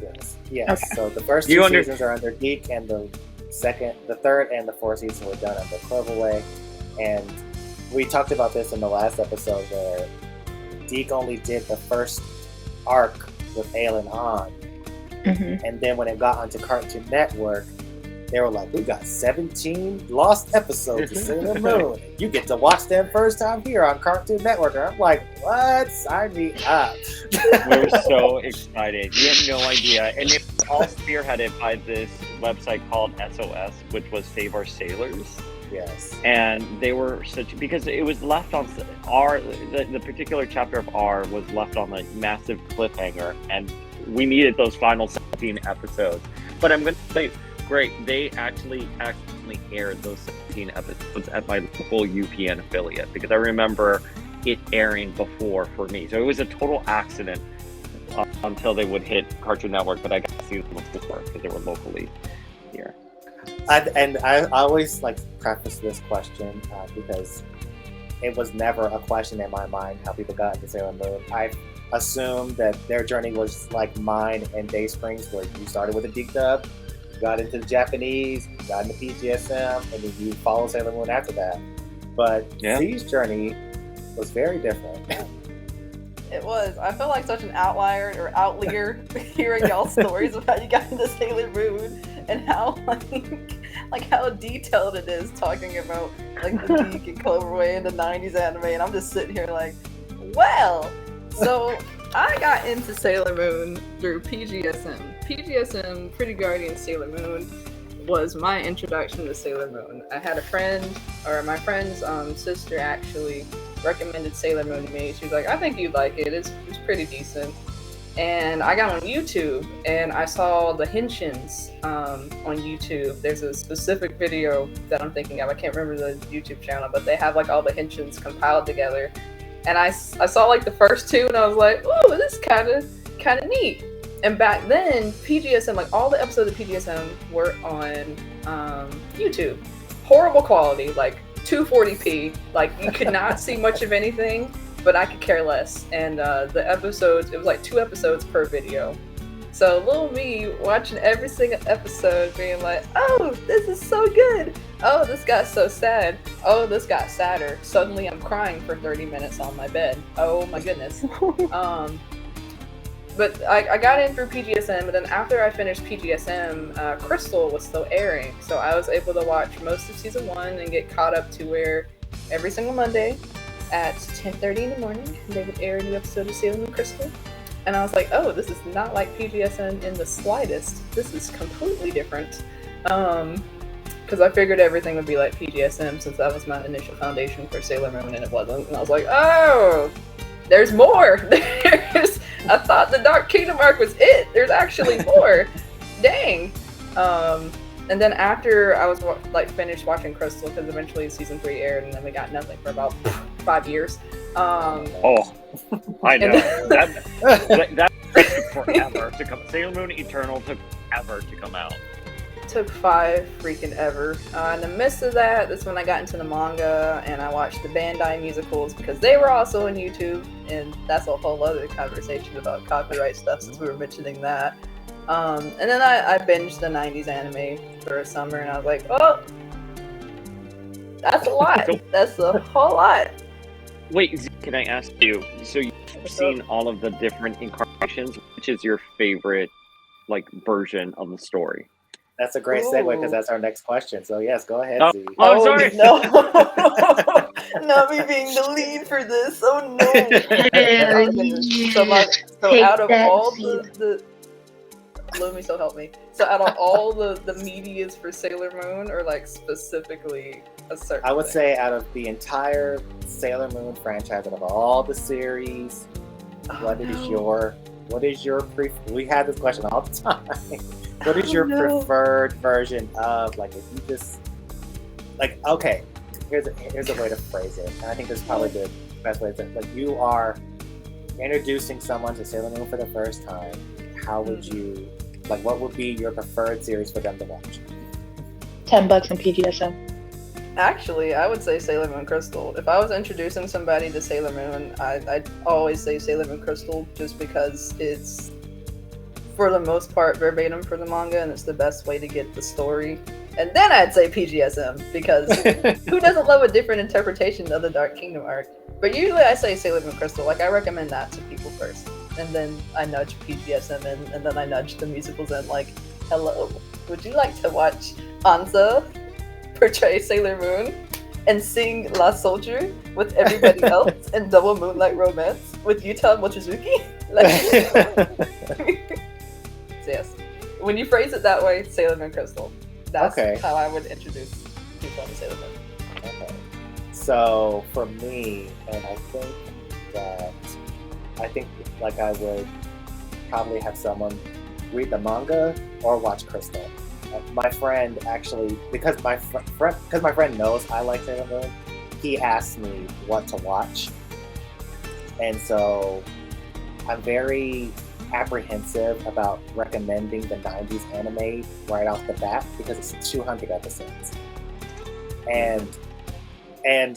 Yes. Okay. So the first 2 seasons are under Geek, and the 3rd and the 4th season were done under Cloverway. And we talked about this in the last episode where Geek only did the first arc with Aelin on. Mm-hmm. And then when it got onto Cartoon Network, they were like, we got 17 lost episodes of Sailor Moon. You get to watch them first time here on Cartoon Network. And I'm like, what? Sign me up. We were so excited. You have no idea. And it was all spearheaded by this website called SOS, which was Save Our Sailors. Yes. And they were because it was left on R, the particular chapter of R was left on a massive cliffhanger, and we needed those final 17 episodes. But I'm going to say, great, they actually aired those 17 episodes at my local UPN affiliate, because I remember it airing before for me. So it was a total accident until they would hit Cartoon Network, but I got to see them before because they were locally here. I always like preface this question because it was never a question in my mind how people got into Sailor Moon. I assumed that their journey was like mine and Dayspring's, where you started with a geek dub, you got into the Japanese, you got into PGSM, and then you follow Sailor Moon after that. But Z's journey was very different. It was. I felt like such an outlier or outlier hearing y'all's stories of how you got into Sailor Moon and how like how detailed it is, talking about like the Geek and Cloverway and the 90s anime, and I'm just sitting here like, well, so I got into Sailor Moon through PGSM. PGSM, Pretty Guardian Sailor Moon, was my introduction to Sailor Moon. I had a friend, or my friend's sister actually recommended Sailor Moon to me. She was like, I think you'd like it. It's pretty decent. And I got on YouTube and I saw the hijinks on YouTube. There's a specific video that I'm thinking of. I can't remember the YouTube channel, but they have like all the hijinks compiled together. And I saw like the first two and I was like, oh, this is kind of neat. And back then, PGSM, like all the episodes of PGSM were on YouTube. Horrible quality, like 240p. Like you could not see much of anything, but I could care less. And the episodes, it was like 2 episodes per video. So little me watching every single episode being like, oh, this is so good. Oh, this got so sad. Oh, this got sadder. Suddenly I'm crying for 30 minutes on my bed. Oh my goodness. But I got in through PGSM, but then after I finished PGSM, Crystal was still airing. So I was able to watch most of season 1 and get caught up to where every single Monday at 10:30 in the morning, they would air a new episode of Sailor Moon Crystal. And I was like, oh, this is not like PGSM in the slightest. This is completely different. Because I figured everything would be like PGSM since that was my initial foundation for Sailor Moon, and it wasn't. And I was like, oh, there's more. I thought the Dark Kingdom arc was it. There's actually more. Dang. And then after I was finished watching Crystal, because eventually season 3 aired, and then we got nothing for about 5 years. Oh, I know. that took forever to come. Sailor Moon Eternal took forever to come out. Took 5 freaking ever. In the midst of that, that's when I got into the manga and I watched the Bandai musicals because they were also on YouTube, and that's a whole other conversation about copyright stuff since we were mentioning that. And then I binged the 90s anime for a summer, and I was like, oh, that's a lot. That's a whole lot. Wait, can I ask you? So you've seen all of the different incarnations. Which is your favorite, like, version of the story? That's a great segue because that's our next question. So yes, go ahead, Z. Oh, sorry. No. Not me being the lead for this. Oh no. So out of all the let me so help me. So out of all the medias for Sailor Moon, or like specifically a certain I would thing? say out of the entire Sailor Moon franchise, out of all the series, what is your we have this question all the time. What is your preferred version of, like, if you just like, okay, here's a way to phrase it, and I think this is probably the best way to, like, you are introducing someone to Sailor Moon for the first time. How would you, like, what would be your preferred series for them to watch? $10 in PGSM. Actually, I would say Sailor Moon Crystal. If I was introducing somebody to Sailor Moon, I'd always say Sailor Moon Crystal, just because it's, for the most part, verbatim for the manga, and it's the best way to get the story. And then I'd say PGSM, because who doesn't love a different interpretation of the Dark Kingdom arc? But usually I say Sailor Moon Crystal. Like, I recommend that to people first. And then I nudge PGSM in, and then I nudge the musicals in, like, hello, would you like to watch Anza portray Sailor Moon and sing La Soldier with everybody else in Double Moonlight Romance with Yuta Mochizuki? Like, so yes, when you phrase it that way, Sailor Moon Crystal. That's how I would introduce people to Sailor Moon. Okay. So for me, and I think like I would probably have someone read the manga or watch Crystal. My friend actually, because my friend knows I like Sailor Moon, he asked me what to watch, and so I'm very apprehensive about recommending the 90s anime right off the bat because it's 200 episodes. And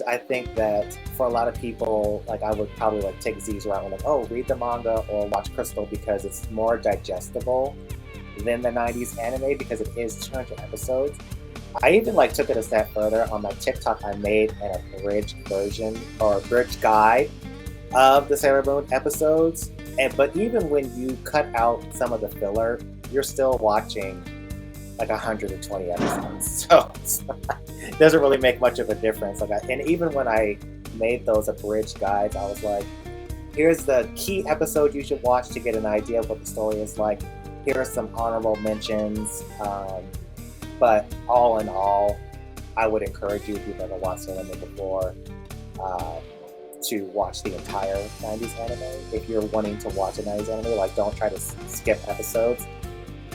I think that for a lot of people, like I would probably like take Z's route and like, oh, read the manga or watch Crystal because it's more digestible than the 90s anime because it is 200 episodes. I even like took it a step further. On my TikTok, I made an abridged version or abridged guide of the Sailor Moon episodes. But even when you cut out some of the filler, you're still watching like 120 episodes. So it doesn't really make much of a difference. And even when I made those abridged guides, I was like, here's the key episode you should watch to get an idea of what the story is like. Here are some honorable mentions. But all in all, I would encourage you, if you've never watched Sailor Moon before, to watch the entire 90s anime. If you're wanting to watch a 90s anime, like don't try to skip episodes.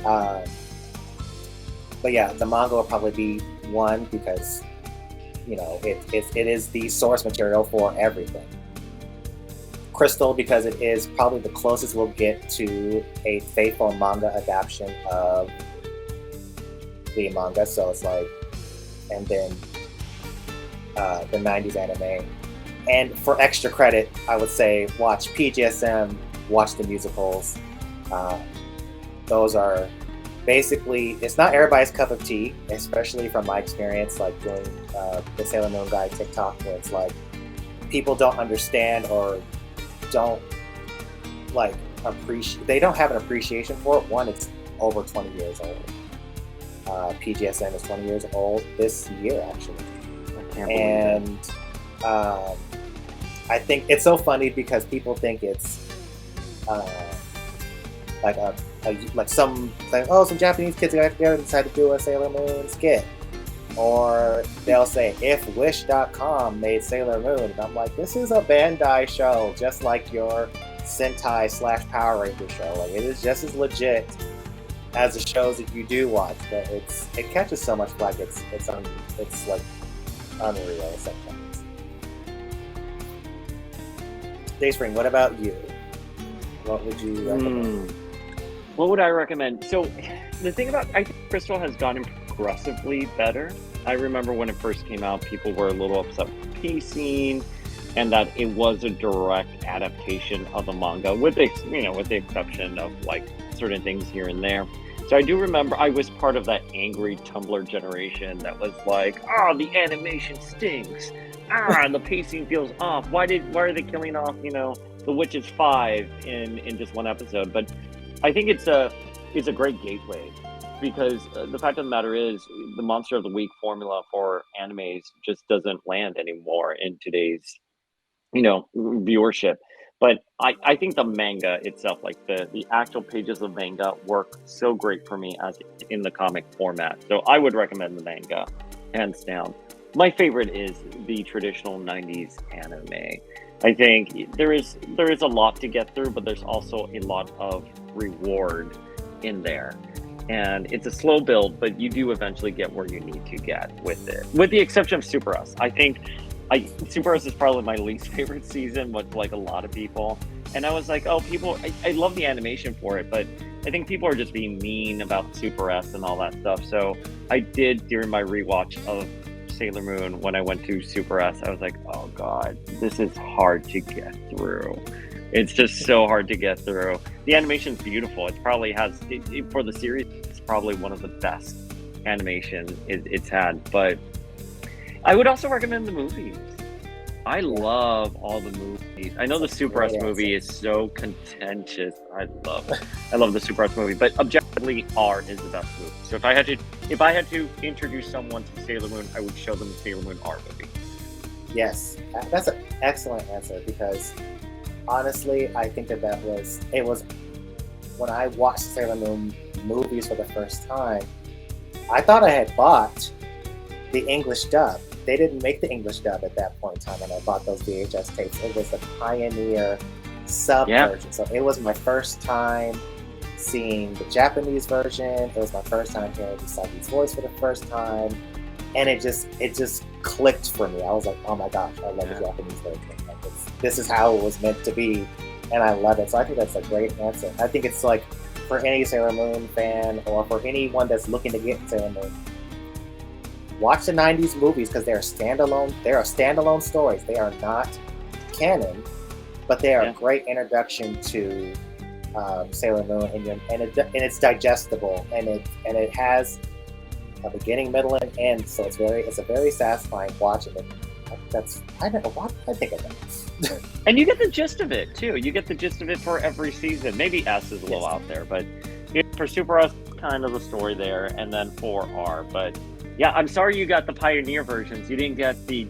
But yeah, the manga will probably be one because, you know, it is the source material for everything. Crystal, because it is probably the closest we'll get to a faithful manga adaptation of the manga. So it's like, and then the 90s anime. And for extra credit, I would say watch PGSM, watch the musicals. Those are basically, it's not everybody's cup of tea, especially from my experience, like doing the Sailor Moon guy TikTok, where it's like people don't understand or don't like appreciate. They don't have an appreciation for it. One, it's over 20 years old. PGSM is 20 years old this year, actually. I can't believe it. And I think it's so funny because people think it's like some Japanese kids got together and decided to do a Sailor Moon skit, or they'll say if Wish.com made Sailor Moon, and I'm like, this is a Bandai show, just like your Sentai / Power Ranger show. Like it is just as legit as the shows that you do watch, but it catches so much flack. It's like unreal sometimes. Dayspring, what about you? What would you recommend? What would I recommend? So the thing about, I think Crystal has gotten progressively better. I remember when it first came out, people were a little upset with pacing and that it was a direct adaptation of the manga, with the exception of like certain things here and there. So I do remember I was part of that angry Tumblr generation that was like, the animation stinks. The pacing feels off. Why are they killing off, the Witches 5 in just one episode? But I think it's a great gateway, because the fact of the matter is the Monster of the Week formula for animes just doesn't land anymore in today's, viewership. But I think the manga itself, like the actual pages of manga, work so great for me as in the comic format. So I would recommend the manga, hands down. My favorite is the traditional 90s anime. I think there is a lot to get through, but there's also a lot of reward in there. And it's a slow build, but you do eventually get where you need to get with it. With the exception of Super S. I think Super S is probably my least favorite season, with like a lot of people. And I was like, I love the animation for it, but I think people are just being mean about Super S and all that stuff. So I did, during my rewatch of Sailor Moon, when I went to Super S, I was like, oh god, this is hard to get through. It's just so hard to get through. The animation's beautiful. It probably has, for the series, it's probably one of the best animation it's had. But I would also recommend the movies. I love all the movies. I know the Super S movie is so contentious. I love the Super S movie, but objectively, R is the best movie. So if I had to introduce someone to Sailor Moon, I would show them the Sailor Moon R movie. Yes, that's an excellent answer, because honestly, I think it was when I watched Sailor Moon movies for the first time, I thought I had bought the English dub. They didn't make the English dub at that point in time when I bought those VHS tapes. It was the Pioneer sub version. So it was my first time seeing the Japanese version. It was my first time hearing Usagi's voice for the first time. And it just clicked for me. I was like, oh my gosh, I love the Japanese version. Like this is how it was meant to be. and I love it. So I think that's a great answer. I think it's like for any Sailor Moon fan or for anyone that's looking to get into Sailor Moon, watch the 90s movies because they're standalone. They are standalone stories. They are not canon, but they are a great introduction to Sailor Moon, and it's digestible, and it has a beginning, middle, and end. So it's a very satisfying watch. And I don't know what I think of that. And you get the gist of it too. You get the gist of it for every season. Maybe S is a little out there, but for Super S, kind of the story there, and then for R. But yeah, I'm sorry you got the Pioneer versions. You didn't get the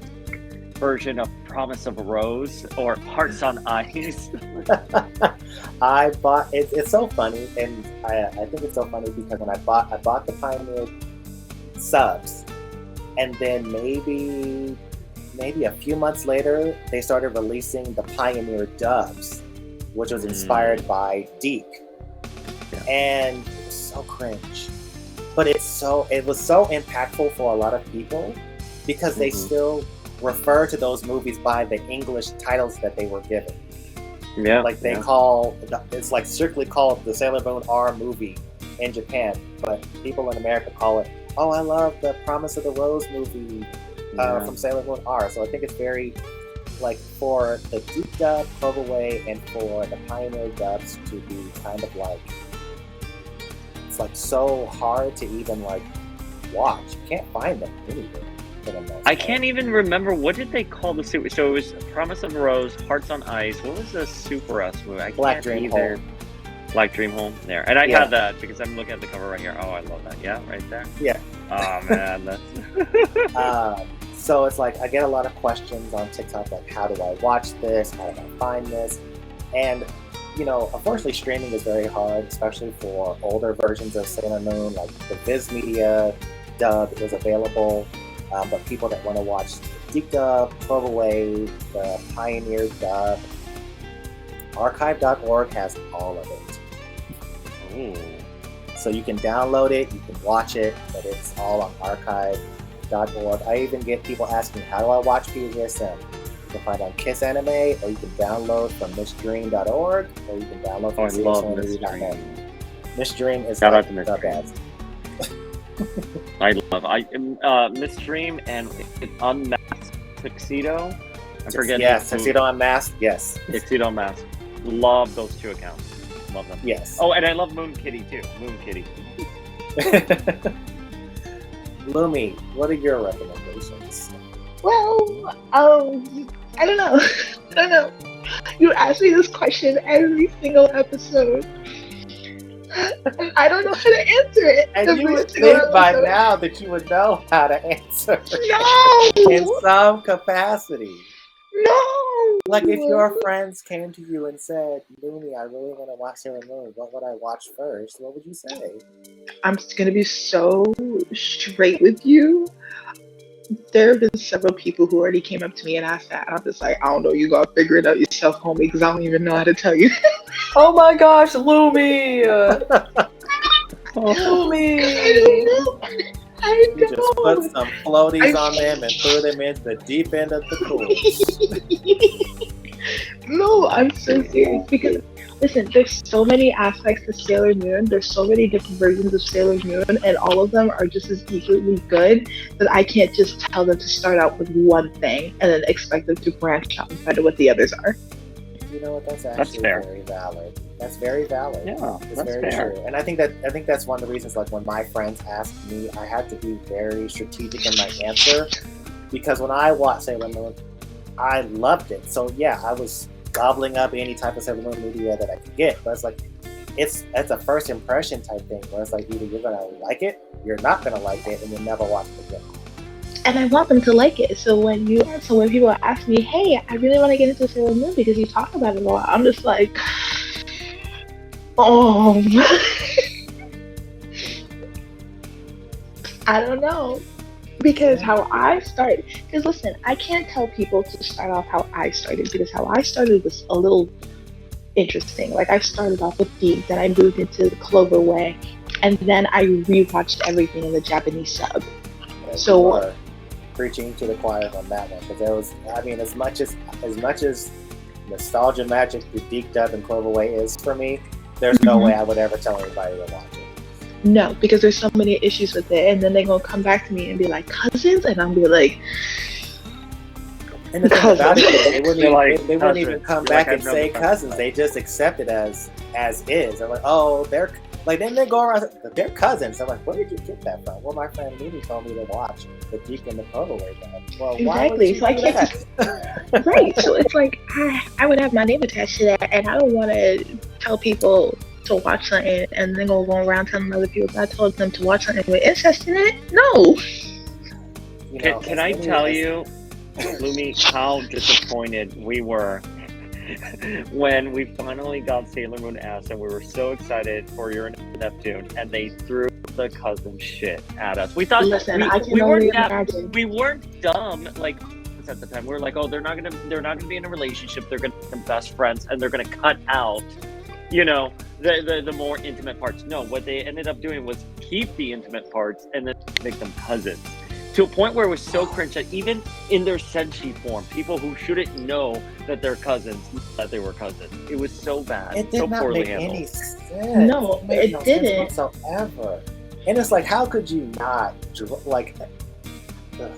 version of Promise of a Rose or Hearts on Ice. I bought it. It's so funny, and I think it's so funny because when I bought the Pioneer subs, and then maybe a few months later they started releasing the Pioneer dubs, which was inspired by Deke, and it was so cringe, but it was so impactful for a lot of people because they still refer to those movies by the English titles that they were given. Yeah, like they it's like strictly called the Sailor Moon R movie in Japan, but people in America call it, oh, I love the Promise of the Rose movie from Sailor Moon R. So I think it's very, like, for the Duke dub, Cloverway, and for the Pioneer dubs to be kind of like, it's like so hard to even like watch. You can't find them anywhere. I can't even remember, what did they call the super? So it was Promise of a Rose, Hearts on Ice. What was the Super S movie? Black Dream Home. Black Dream Home there, and I have that because I'm looking at the cover right here. Oh, I love that. Yeah, right there. Yeah. Oh man, that's. So it's like I get a lot of questions on TikTok, like, how do I watch this? How do I find this? And unfortunately, streaming is very hard, especially for older versions of Sailor Moon. Like the Viz Media dub is available. But people that want to watch the Geek dub, Cloverway, the Pioneer dub, archive.org has all of it. Ooh. So you can download it, you can watch it, but it's all on archive.org. I even get people asking, how do I watch BDSM? You can find on Kiss Anime, or you can download from missdream.org, or you can download from csonmovie.net. Miss Dream is Shout like out to Miss the Dream. best. Miss Dream and Unmasked Tuxedo. I forget. Yes, Tuxedo Unmasked. Yes. Tuxedo Unmasked. Love those two accounts. Love them. Yes. Oh, and I love Moon Kitty too. Moon Kitty. Lumi, what are your recommendations? Well, I don't know. You ask me this question every single episode. I don't know how to answer it. And you would think by now that you would know how to answer. No! In some capacity. No! Like if your friends came to you and said, Lumi, I really want to watch Sailor Moon, what would I watch first? What would you say? I'm just going to be so straight with you. There have been several people who already came up to me and asked that. And I'm just like, I don't know, you got to figure it out yourself, homie, because I don't even know how to tell you. Oh my gosh, Lumi! Lumi! I You just put some floaties on them and threw them into the deep end of the pool. No, I'm so serious because, listen, there's so many aspects to Sailor Moon. There's so many different versions of Sailor Moon, and all of them are just as equally good that I can't just tell them to start out with one thing and then expect them to branch out and find out what the others are. You know what? That's actually very valid. That's very valid. Yeah, it's that's very fair. true. And I think that's one of the reasons. Like when my friends ask me, I had to be very strategic in my answer because when I watched Sailor Moon, I loved it. So yeah, I was gobbling up any type of Sailor Moon media that I could get. But it's like it's a first impression type thing where it's like either you're gonna like it, you're not gonna like it, and you'll never watch it again. And I want them to like it. So when people ask me, hey, I really want to get into Sailor Moon because you talk about it a lot, I'm just like, oh, I don't know. Because how I started, because listen, I can't tell people to start off how I started because how I started was a little interesting. Like I started off with Deke, then I moved into the Cloverway, and then I rewatched everything in the Japanese sub. Yeah, so preaching to the choir on that one because there was, I mean, as much as nostalgia magic the Deep Dub and Cloverway is for me, there's no way I would ever tell anybody to watch it. No, because there's so many issues with it, and then they're gonna come back to me and be like, cousins, and I'll be like, And the thing about it is, they wouldn't even come back like, and say cousins. They just accept it as is. They're like, oh, they're like, then they go around, they're cousins. I'm like, where did you get that from? Well, my friend Mimi told me to watch The Deep and the Cloverway. Well, why would you do that? Right. So it's like I would have my name attached to that, and I don't want to tell people to watch something and then go around telling other people that I told them to watch something with incest in it. No. Can I tell you, Lumi, how disappointed we were when we finally got Sailor Moon S, and we were so excited for your Neptune, and they threw the cousin shit at us. We thought, listen, we weren't dumb like at the time. We were like, oh, they're not gonna be in a relationship. They're gonna be best friends, and they're gonna cut out, the more intimate parts. No, what they ended up doing was keep the intimate parts and then make them cousins. To a point where it was so cringe that even in their senshi form, people who shouldn't know that they're cousins, that they were cousins. It was so bad. It did so not poorly make handled. any sense. No, it didn't. Sense whatsoever. And it's like, how could you not like? I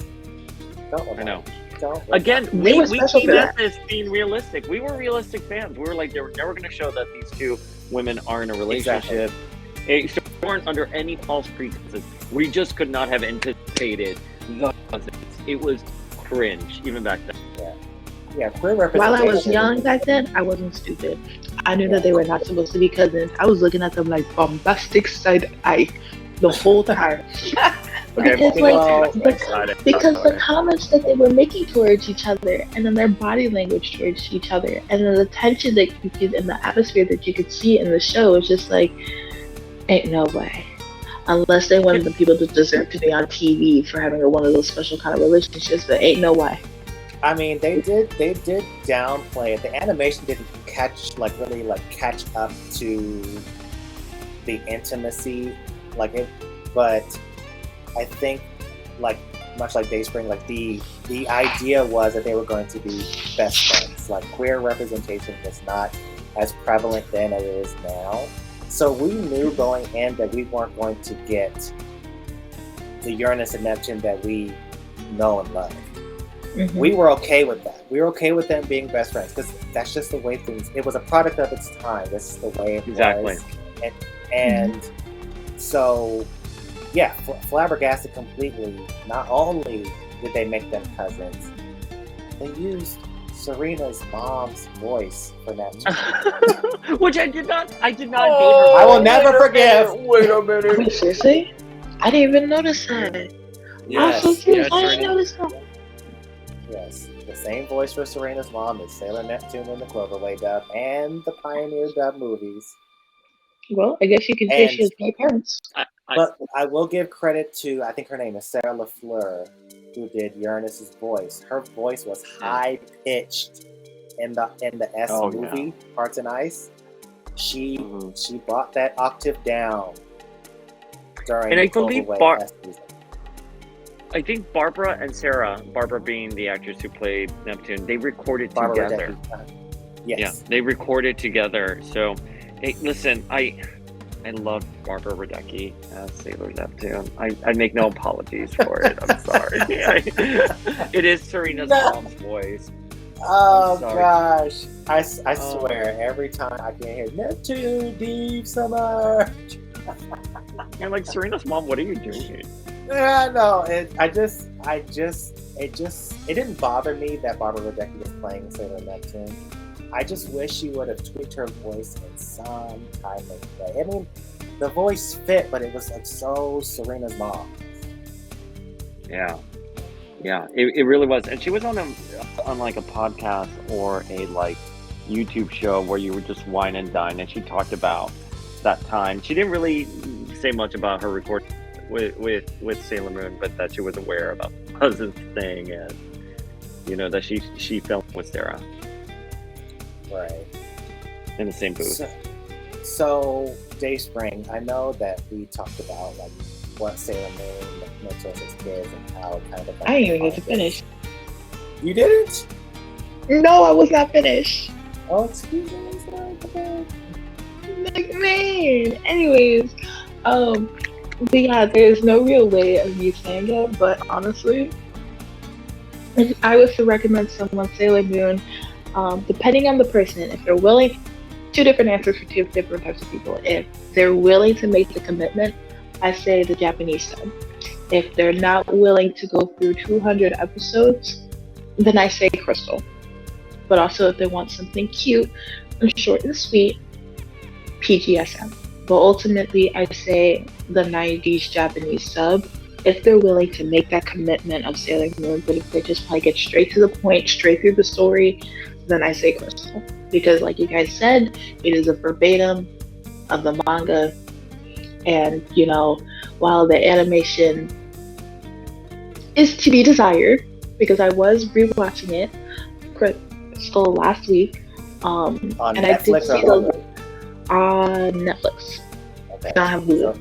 know. Don't. Again, They we were special came for at that. this being realistic. We were realistic fans. We were like, they were never going to show that these two women are in a relationship. So we weren't under any false pretenses. We just could not have anticipated the cousins. It was cringe, even back then. Yeah, queer representation. While I was young back then, I wasn't stupid. I knew that they were not supposed to be cousins. I was looking at them like bombastic side eye the whole time. Okay, Because the comments that they were making towards each other, and then their body language towards each other, and then the tension that you could, and the atmosphere that you could see in the show was just like, ain't no way. Unless they wanted the people to deserve to be on TV for having one of those special kind of relationships, but ain't no way. I mean, they did downplay it. The animation didn't catch up to the intimacy, but I think, much like Dayspring, the idea was that they were going to be best friends. Like, queer representation was not as prevalent then as it is now. So we knew going in that we weren't going to get the Uranus and Neptune that we know and love. Mm-hmm. We were okay with that. We were okay with them being best friends because that's just the way things. It was a product of its time. This is the way it was. And so, yeah, flabbergasted completely. Not only did they make them cousins, they used Serena's mom's voice for Neptune. Which I did not I will never forgive. Wait a minute. Wait, seriously? I didn't even notice that. Yes, I didn't notice that. Yes, the same voice for Serena's mom is Sailor Neptune in the Cloverway dub and the Pioneer dub movies. Well, I guess you can say she has gay parents. But I will give credit to, I think her name is Sarah LaFleur, who did Uranus's voice. Her voice was high pitched in the S movie, Hearts and Ice. She brought that octave down during and the I believe Cloverway S season. I think Barbara and Sarah, Barbara being the actress who played Neptune, they recorded together. Yes. Yeah, they recorded together. So, hey, listen, I love Barbara Radecki as Sailor Neptune. I make no apologies for it. I'm sorry. It is Serena's mom's voice. Oh gosh, I swear every time I can hear Neptune deep summer. And like, Serena's mom, what are you doing? Yeah, no, it didn't bother me that Barbara Radecki was playing Sailor Neptune. I just wish she would have tweaked her voice in some kind of way. I mean, the voice fit, but it was like so Serena's mom. Yeah, it really was. And she was on like a podcast or a YouTube show where you would just wine and dine, and she talked about that time. She didn't really say much about her recording with Sailor Moon, but that she was aware about the cousins thing, and that she filmed with Sarah. Right. In the same booth. So Dayspring, I know that we talked about what Sailor Moon meant to us as kids and how it kind of. I didn't even get to finish. You didn't? No, I was not finished. Oh, excuse me, sorry, okay. McMahon. Anyways, but yeah, there's no real way of me saying it, but honestly, if I was to recommend someone Sailor Moon, depending on the person, if they're willing, two different answers for two different types of people. If they're willing to make the commitment, I say the Japanese sub. If they're not willing to go through 200 episodes, then I say Crystal. But also, if they want something cute and short and sweet, PGSM. But ultimately, I say the 90s Japanese sub if they're willing to make that commitment of Sailor Moon. But if they just want to get straight to the point, straight through the story, then I say Crystal. Because, like you guys said, it is a verbatim of the manga. And, you know, while the animation is to be desired, because I was rewatching it Crystal last week. On And Netflix I did see or the on Netflix. Okay. I don't have Hulu.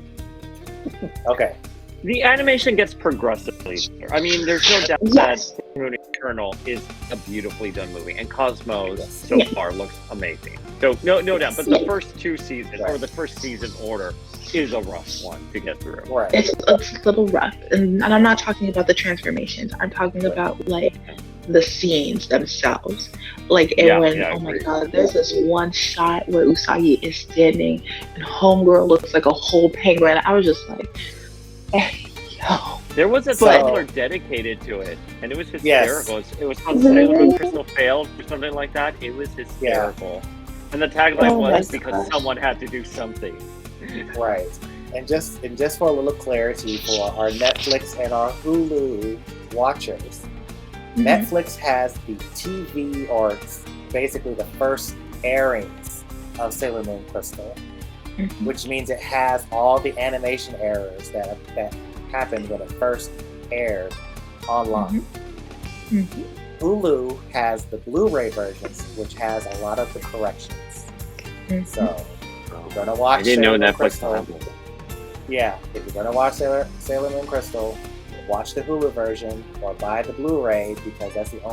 Okay. The animation gets progressively better. I mean, there's no doubt Yes. that Moon Eternal is a beautifully done movie, and Cosmos Yes. so Yeah. far looks amazing. So no doubt. But the Yeah. first two seasons, or the first season order, is a rough one to get through. Right. It's a little rough, and I'm not talking about the transformations. I'm talking about like the scenes themselves. Like, and Yeah, when yeah, I oh my agree. god, there's this one shot where Usagi is standing and Homegirl looks like a whole penguin. I was just like, hey, yo. There was a So- trailer dedicated to it, and it was hysterical. It was called Really? Sailor Moon Crystal Failed or something like that. It was hysterical. And the tagline Oh my was because gosh. someone had to do something. Right. And just for a little clarity for our Netflix and our Hulu watchers, Mhm. Netflix has the TV, or basically the first airings of Sailor Moon Crystal, Mhm. which means it has all the animation errors that happened when it first aired online. Mhm. Hulu has the Blu-ray versions, which has a lot of the corrections. Mhm. So if you're gonna watch I didn't know Sailor Moon Netflix Crystal, had it. yeah, if you're gonna watch Sailor Moon Crystal, watch the Hulu version or buy the Blu-ray, because that's the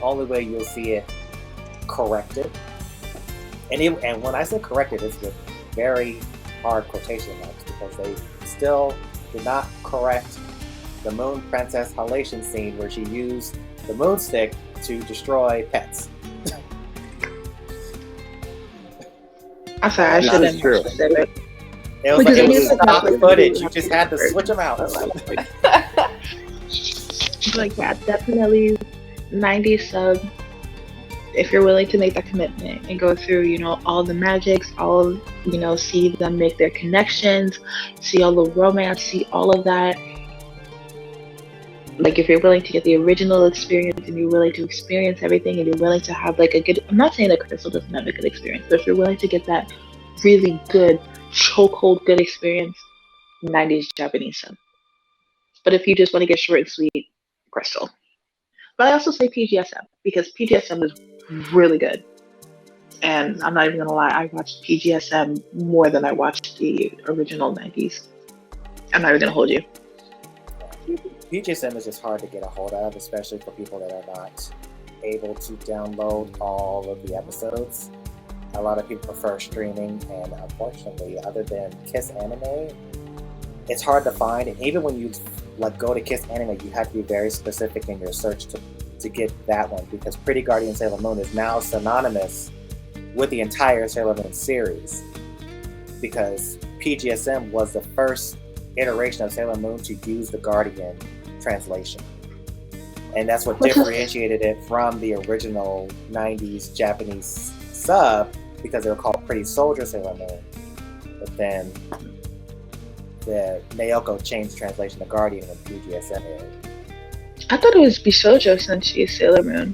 only way you'll see it corrected. And when I say corrected, it's with very hard quotation marks, because they still did not correct the Moon Princess halation scene where she used the moon stick to destroy pets. I'm sorry, I This should is have true. specific. It was Because like I it knew was that stock Netflix footage. would You have just to had to convert, switch them out. Like, yeah, definitely 90s sub. If you're willing to make that commitment and go through, you know, all the magics, all, you know, see them make their connections, see all the romance, see all of that. Like, if you're willing to get the original experience and you're willing to experience everything and you're willing to have like a good, I'm not saying that Crystal doesn't have a good experience, but if you're willing to get that really good, chokehold good experience, 90s Japanese sub. But if you just want to get short and sweet, Crystal. But I also say PGSM because PGSM is really good. And I'm not even gonna lie, I watched PGSM more than I watched the original 90s. I'm not even gonna hold you. PGSM is just hard to get a hold of, especially for people that are not able to download all of the episodes. A lot of people prefer streaming, and unfortunately, other than Kiss Anime, it's hard to find. And even when you go to Kiss Anime, you have to be very specific in your search to get that one, because Pretty Guardian Sailor Moon is now synonymous with the entire Sailor Moon series, because PGSM was the first iteration of Sailor Moon to use the Guardian translation. And that's what differentiated it from the original 90s Japanese sub, because they were called Pretty Soldier Sailor Moon. But then the Naoko changed translation to Guardian when PGSM aired. I thought it was Bishojo Senshi Sailor Moon,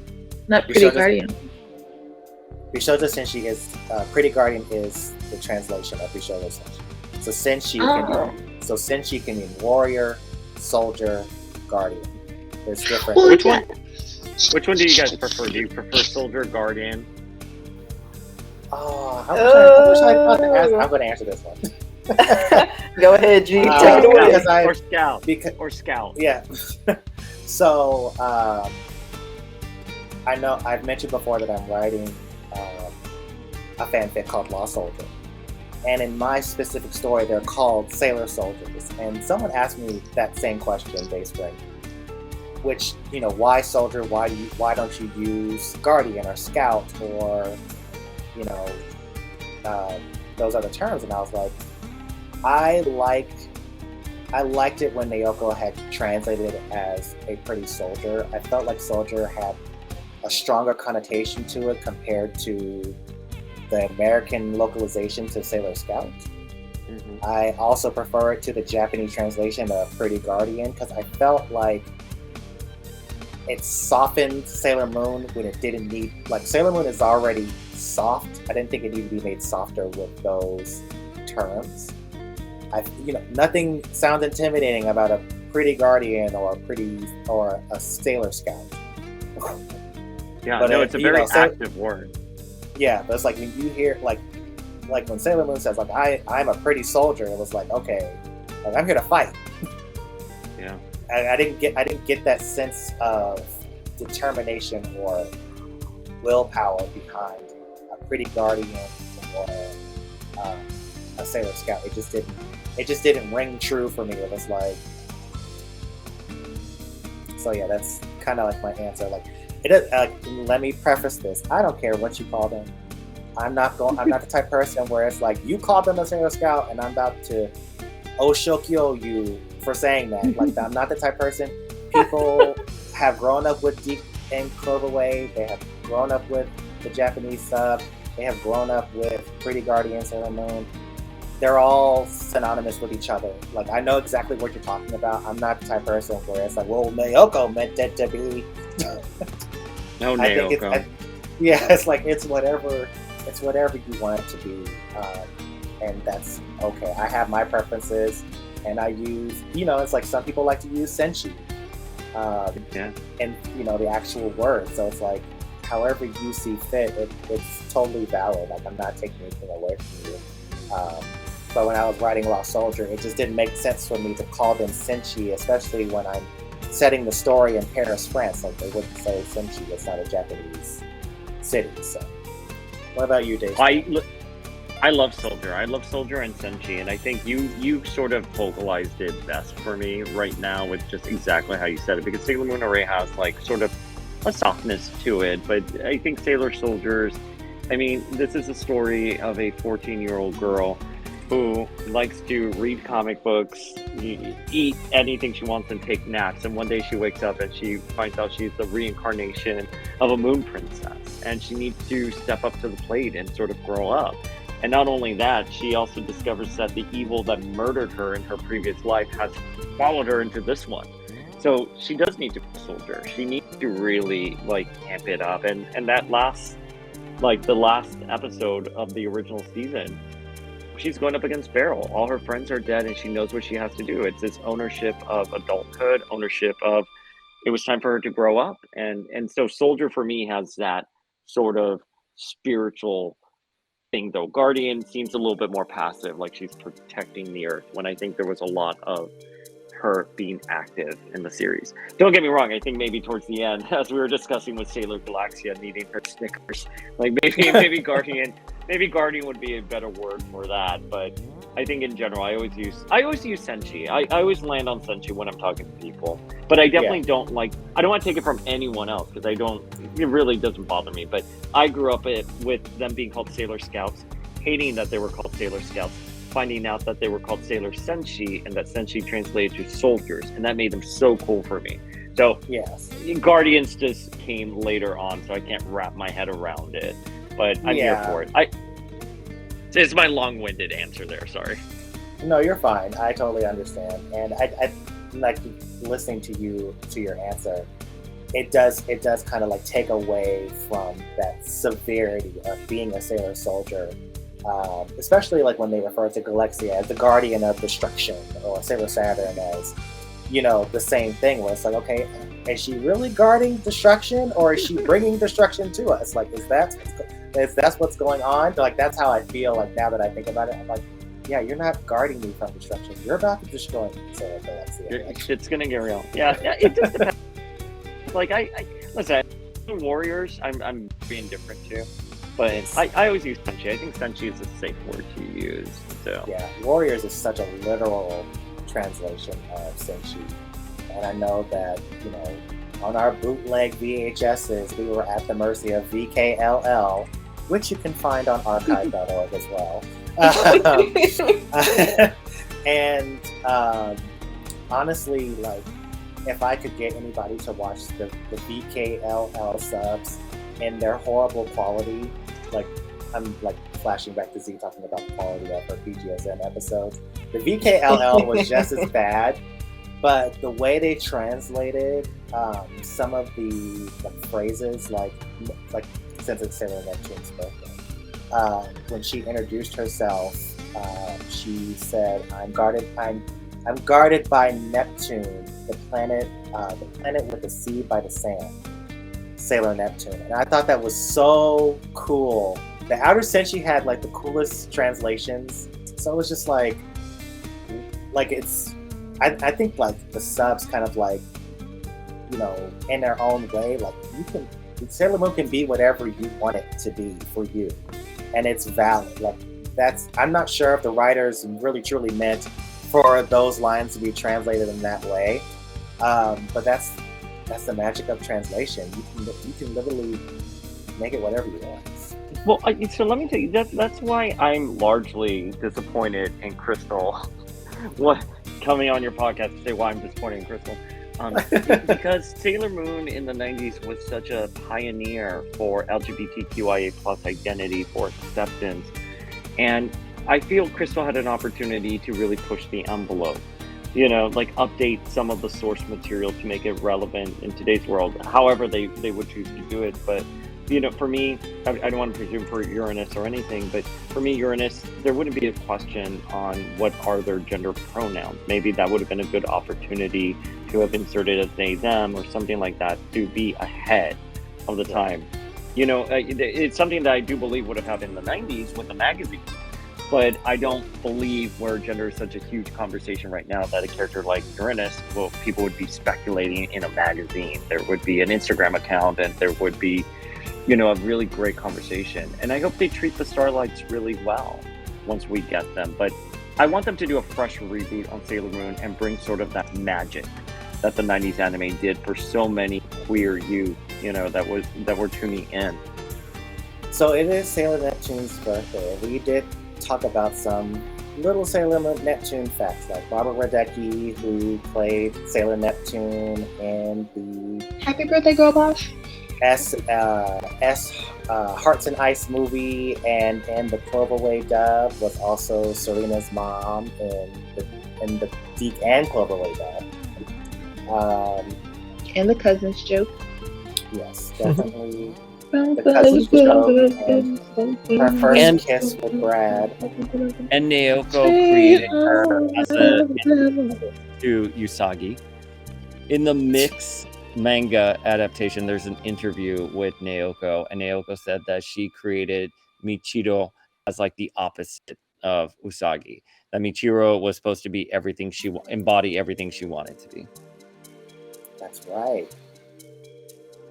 not Pretty Bishojo- Guardian. Bishojo Senshi is Pretty Guardian is the translation of Bishojo Senshi. So Senshi can mean warrior, soldier, guardian. There's different. Well, Which one do you guys prefer? Do you prefer Soldier, Guardian? Oh, I wish I thought to ask. I'm going to answer this one. Go ahead, G. Uh, Take it away. because I- Or Scout? because Or Scout? yeah. So I know I've mentioned before that I'm writing a fanfic called Lost Soldier. And in my specific story, they're called Sailor Soldiers. And someone asked me that same question, Dayspring, which, why soldier? Why don't you use guardian or scout or, those other terms? And I was like, I liked it when Naoko had translated it as a pretty soldier. I felt like soldier had a stronger connotation to it compared to the American localization to Sailor Scout. Mm-hmm. I also prefer it to the Japanese translation of Pretty Guardian because I felt like it softened Sailor Moon when it didn't need. Like Sailor Moon is already soft. I didn't think it needed to be made softer with those terms. Nothing sounds intimidating about a Pretty Guardian or a Sailor Scout. Yeah, but it's a very active word. Yeah, but it's like when you hear like when Sailor Moon says like I'm a pretty soldier, it was like, okay, like I'm here to fight. Yeah. I didn't get that sense of determination or willpower behind a Pretty Guardian or a Sailor Scout. It just didn't ring true for me. It was like, so yeah, that's kind of like my answer. Like, let me preface this. I don't care what you call them. I'm not the type of person where it's like you call them a Sailor Scout and I'm about to Oshokyo you for saying that. Like, I'm not the type of person. People have grown up with Deep and Cloverway. They have grown up with the Japanese sub. They have grown up with Pretty Guardian, Sailor Moon. They're all synonymous with each other. Like, I know exactly what you're talking about. I'm not the type of person where it's like, well, Naoko meant it to be. No, Naoko. It's like it's whatever you want it to be, and that's okay. I have my preferences, and I use, it's like some people like to use senshi, and the actual word. So it's like, however you see fit, it's totally valid. Like, I'm not taking anything away from you. But when I was writing Lost Soldier, it just didn't make sense for me to call them senshi, especially when I'm setting the story in Paris, France. Like, they wouldn't say senshi. It's not a Japanese city. So, what about you, Dave? I love Soldier. I love Soldier and senshi, and I think you sort of vocalized it best for me right now with just exactly how you said it, because Sailor Moon already has like sort of a softness to it, but I think Sailor Soldiers, I mean, this is a story of a 14-year-old girl who likes to read comic books, eat anything she wants, and take naps. And one day she wakes up and she finds out she's the reincarnation of a moon princess. And she needs to step up to the plate and sort of grow up. And not only that, she also discovers that the evil that murdered her in her previous life has followed her into this one. So she does need to be a soldier. She needs to really amp it up. And that the last episode of the original season, she's going up against Beryl. All her friends are dead and she knows what she has to do. It's this ownership of adulthood, ownership of it was time for her to grow up. And so Soldier for me has that sort of spiritual thing, though. Guardian seems a little bit more passive, like she's protecting the earth, when I think there was a lot of her being active in the series. Don't get me wrong, I think maybe towards the end, as we were discussing with Sailor Galaxia needing her Snickers, maybe Guardian would be a better word for that. But I think in general, I always use senshi. I always land on senshi when I'm talking to people. But I definitely don't want to take it from anyone else, because it really doesn't bother me. But I grew up with them being called Sailor Scouts, hating that they were called Sailor Scouts, finding out that they were called Sailor Senshi, and that Senshi translated to soldiers, and that made them so cool for me. So yes, Guardians just came later on, so I can't wrap my head around it, but I'm here for it. It's my long-winded answer there, sorry. No, you're fine. I totally understand, and I like listening to your answer. It does kind of take away from that severity of being a Sailor Soldier. Especially when they refer to Galaxia as the guardian of destruction, or Sailor Saturn as, the same thing, where it's like, okay, is she really guarding destruction, or is she bringing destruction to us? Is that what's going on? That's how I feel now that I think about it. I'm like, yeah, you're not guarding me from destruction. You're about to destroy me, Sailor Galaxia. Shit's gonna get real. Yeah, it just depends. I listen, the Warriors, I'm being different too. But I always use senshi. I think senshi is a safe word to use. So Yeah, Warriors is such a literal translation of senshi. And I know that, on our bootleg VHSs, we were at the mercy of VKLL, which you can find on archive.org as well. And honestly, like, if I could get anybody to watch the VKLL subs in their horrible quality, like, I'm like flashing back to Z talking about the quality of her BGSN episodes. The VKLL was just as bad, but the way they translated some of the phrases, like since it's Sailor Neptune's birthday, when she introduced herself, she said, "I'm guarded by Neptune, the planet with the sea by the sand, Sailor Neptune." And I thought that was so cool. The Outer Senshi had like the coolest translations, so it was just like it's. I think like the subs kind of like, in their own way, like Sailor Moon can be whatever you want it to be for you, and it's valid. Like I'm not sure if the writers really truly meant for those lines to be translated in that way, but that's the magic of translation. You can literally make it whatever you want. Well, so let me tell you, that's why I'm largely disappointed in Crystal. What coming on your podcast to say why I'm disappointed in Crystal? Because Sailor Moon in the 90s was such a pioneer for LGBTQIA plus identity, for acceptance, and I feel Crystal had an opportunity to really push the envelope. Like update some of the source material to make it relevant in today's world. However, they would choose to do it, but. For me, I don't want to presume for Uranus or anything, but for me, Uranus, there wouldn't be a question on what are their gender pronouns. Maybe that would have been a good opportunity to have inserted a they, them, or something like that to be ahead of the time. It's something that I do believe would have happened in the 90s with the magazine, but I don't believe where gender is such a huge conversation right now that a character like Uranus, people would be speculating in a magazine. There would be an Instagram account, and there would be a really great conversation. And I hope they treat the Starlights really well once we get them. But I want them to do a fresh reboot on Sailor Moon and bring sort of that magic that the 90s anime did for so many queer youth, that were tuning in. So it is Sailor Neptune's birthday. We did talk about some little Sailor Neptune facts, like Barbara Radecki, who played Sailor Neptune in the Happy birthday, Girl Boss. Hearts and Ice movie, and the Cloverway dub, was also Serena's mom in the Deke and Cloverway dub. And the cousins joke. Yes, definitely. The cousins joke, and her first kiss with Brad. And Naoko created her as to Usagi. In the Mix manga adaptation, there's an interview with Naoko, and Naoko said that she created Michiru as like the opposite of Usagi. That Michiru was supposed to be embody everything she wanted to be. That's right.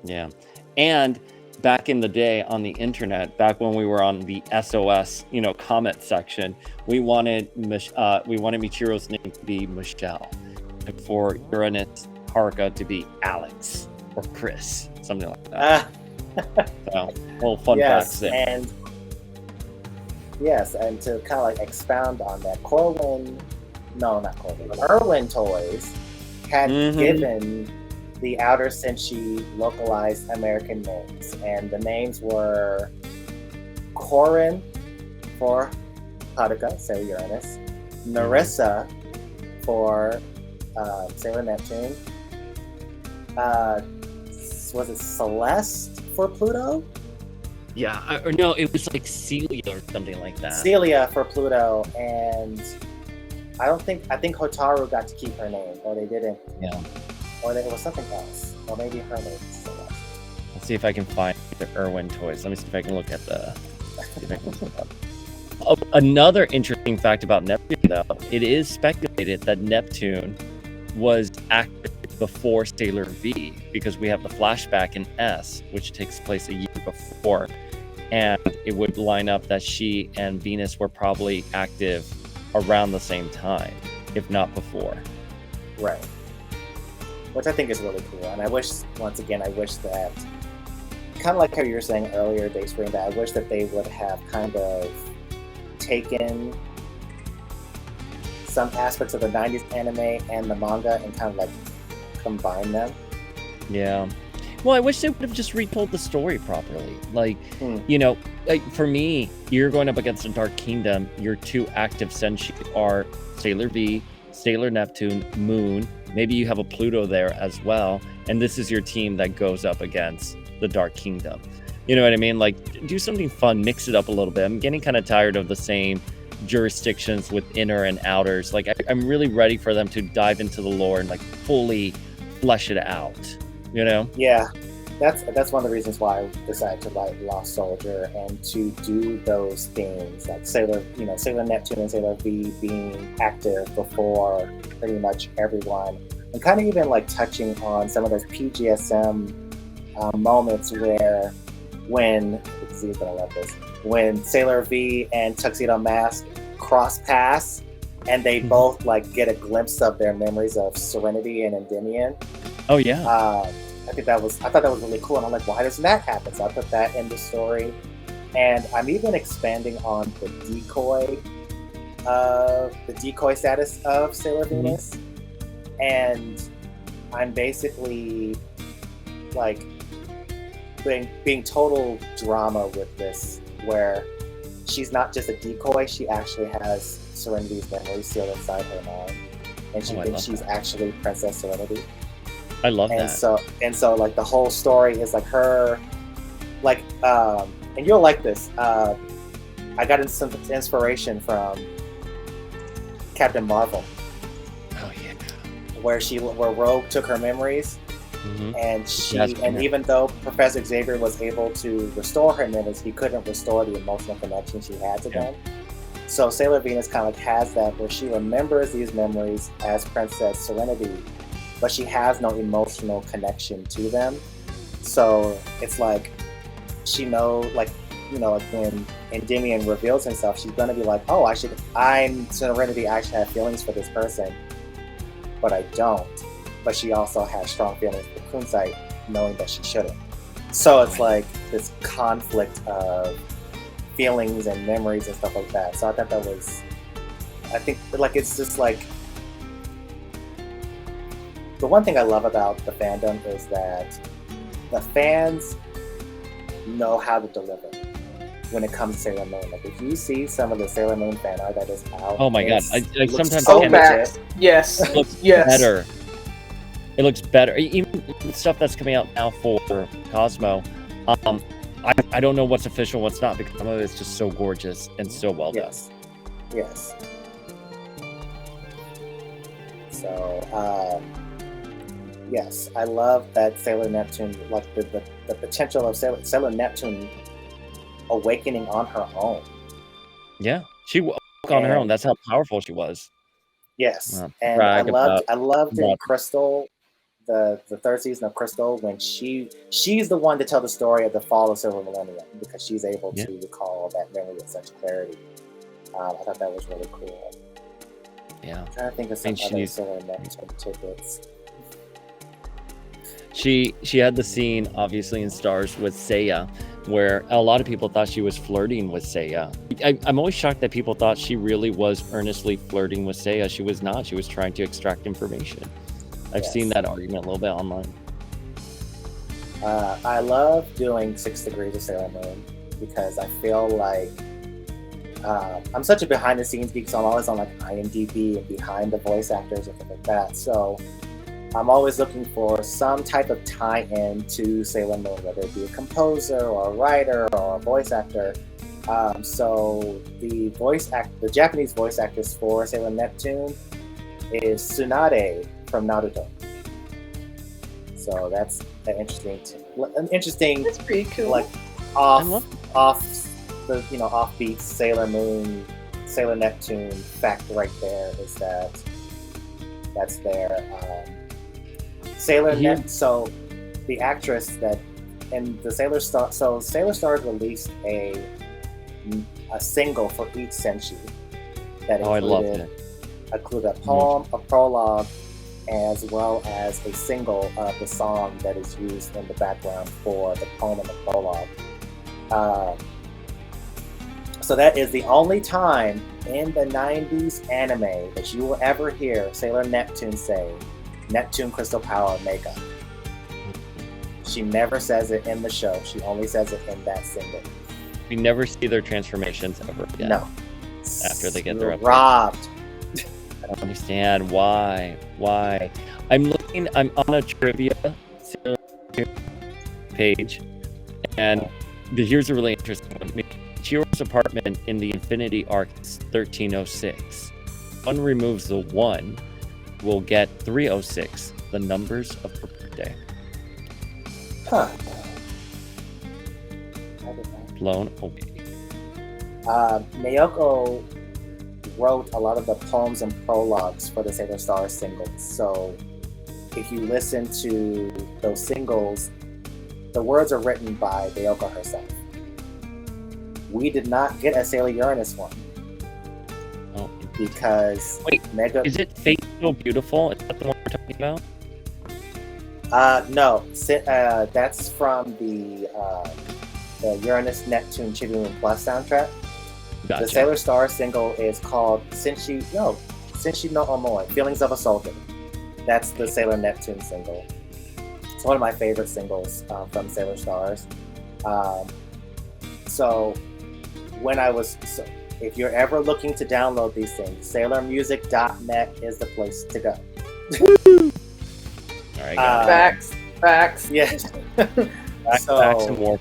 Yeah. And back in the day on the internet, back when we were on the SOS, comment section, we wanted Michiru's name to be Michelle, and for Uranus Haruka to be Alex or Chris, something like that. So, little fun facts there. And to kind of like expound on that, Irwin Toys had given the Outer Senshi localized American names, and the names were Corin for Haruka, Sailor Uranus, Narissa for Sailor Neptune, was it Celeste for Pluto? Yeah, or no, it was like Celia or something like that. Celia for Pluto, and I think Hotaru got to keep her name, or they didn't. Yeah. Or it was something else, or maybe her name was Celeste. Let's see if I can find the Irwin Toys. Let me see if I can look at the. Another interesting fact about Neptune, though, it is speculated that Neptune was active before Sailor V, because we have the flashback in S, which takes place a year before and it would line up that she and Venus were probably active around the same time, if not before. Right. Which I think is really cool. And I wish, once again, that, kind of like how you were saying earlier, Dayspring, that I wish that they would have kind of taken some aspects of the 90s anime and the manga and kind of like combine them. Yeah. Well, I wish they would have just retold the story properly. Like, for me, you're going up against a Dark Kingdom. Your two active senshi are Sailor V, Sailor Neptune, Moon. Maybe you have a Pluto there as well. And this is your team that goes up against the Dark Kingdom. You know what I mean? Like, do something fun, mix it up a little bit. I'm getting kind of tired of the same jurisdictions with inner and outers. Like, I'm really ready for them to dive into the lore and like fully flesh it out. Yeah, that's one of the reasons why I decided to write Lost Soldier and to do those things like Sailor Neptune and Sailor V being active before pretty much everyone, and kind of even like touching on some of those PGSM moments where when Sailor V and Tuxedo Mask cross paths and they both like get a glimpse of their memories of Serenity and Endymion. Oh yeah. I thought that was really cool, and I'm like, why doesn't that happen? So I put that in the story, and I'm even expanding on the decoy status of Sailor Venus, and I'm basically like being total drama with this, where she's not just a decoy; she actually has Serenity's memory sealed inside her mind, and she thinks she's actually Princess Serenity. I love that. And so like the whole story is like her, like, and you'll like this. I got some inspiration from Captain Marvel. Oh yeah. Where Rogue took her memories, and even though Professor Xavier was able to restore her memories, he couldn't restore the emotional connection she had to them. So Sailor Venus kind of like has that, where she remembers these memories as Princess Serenity, but she has no emotional connection to them. So it's like she knows, like when Endymion reveals himself, she's gonna be like, oh, I'm Serenity, I actually have feelings for this person, but I don't. But she also has strong feelings for Kunzite, knowing that she shouldn't. So it's like this conflict of feelings and memories and stuff like that. So I thought that was, I think like it's just like, the one thing I love about the fandom is that the fans know how to deliver when it comes to Sailor Moon. Like if you see some of the Sailor Moon fan art that is out, oh my god, I sometimes so bad. Yes, it looks yes. better. It looks better. Even the stuff that's coming out now for Cosmo, I don't know what's official, what's not, because some of it's just so gorgeous and so well done. Yes. So. Yes, I love that Sailor Neptune, like the potential of Sailor Neptune awakening on her own. Yeah, she woke on her own. That's how powerful she was. Yes, and I loved in Crystal, the third season of Crystal, when she's the one to tell the story of the fall of Silver Millennium, because she's able to recall that memory with such clarity. I thought that was really cool. Yeah, I'm trying to think of some other Sailor Neptune tidbits. She had the scene, obviously, in Stars with Seiya, where a lot of people thought she was flirting with Seiya. I'm always shocked that people thought she really was earnestly flirting with Seiya. She was not. She was trying to extract information. I've seen that argument a little bit online. I love doing 6 Degrees of Sailor Moon because I feel like I'm such a behind-the-scenes geek, so I'm always on like IMDb and behind the voice actors and stuff like that. So I'm always looking for some type of tie-in to Sailor Moon, whether it be a composer or a writer or a voice actor. So the Japanese voice actress for Sailor Neptune is Tsunade from Naruto. So that's an interesting. That's pretty cool. Like offbeat Sailor Moon, Sailor Neptune fact right there is that's there. So the actress that and the Sailor Star. So Sailor Stars released a single for each senshi that Oh, I loved it. included a poem, a prologue, as well as a single of the song that is used in the background for the poem and the prologue. So that is the only time in the 90s anime that you will ever hear Sailor Neptune say, Neptune Crystal Power Makeup. She never says it in the show. She only says it in that single. We never see their transformations ever again. No. After they get their upgrade. robbed. I don't understand why. I'm on a trivia page, and here's a really interesting one. Michiru's apartment in the Infinity Arc is 1306. One removes the 1, will get 306, the numbers of her birthday. Huh. Blown away. Naoko wrote a lot of the poems and prologues for the Sailor Stars singles. So if you listen to those singles, the words are written by Naoko herself. We did not get a Sailor Uranus one. Oh. Because wait, is it Fate So Beautiful? Is that the one we're talking about? No, that's from the Uranus Neptune Children Plus soundtrack. Gotcha. The Sailor Star single is called Senshi no Omoi, Feelings of a Soldier. That's the Sailor Neptune single. It's one of my favorite singles from Sailor Stars. So if you're ever looking to download these things, sailormusic.net is the place to go. All right, Facts. Yes. Facts and more.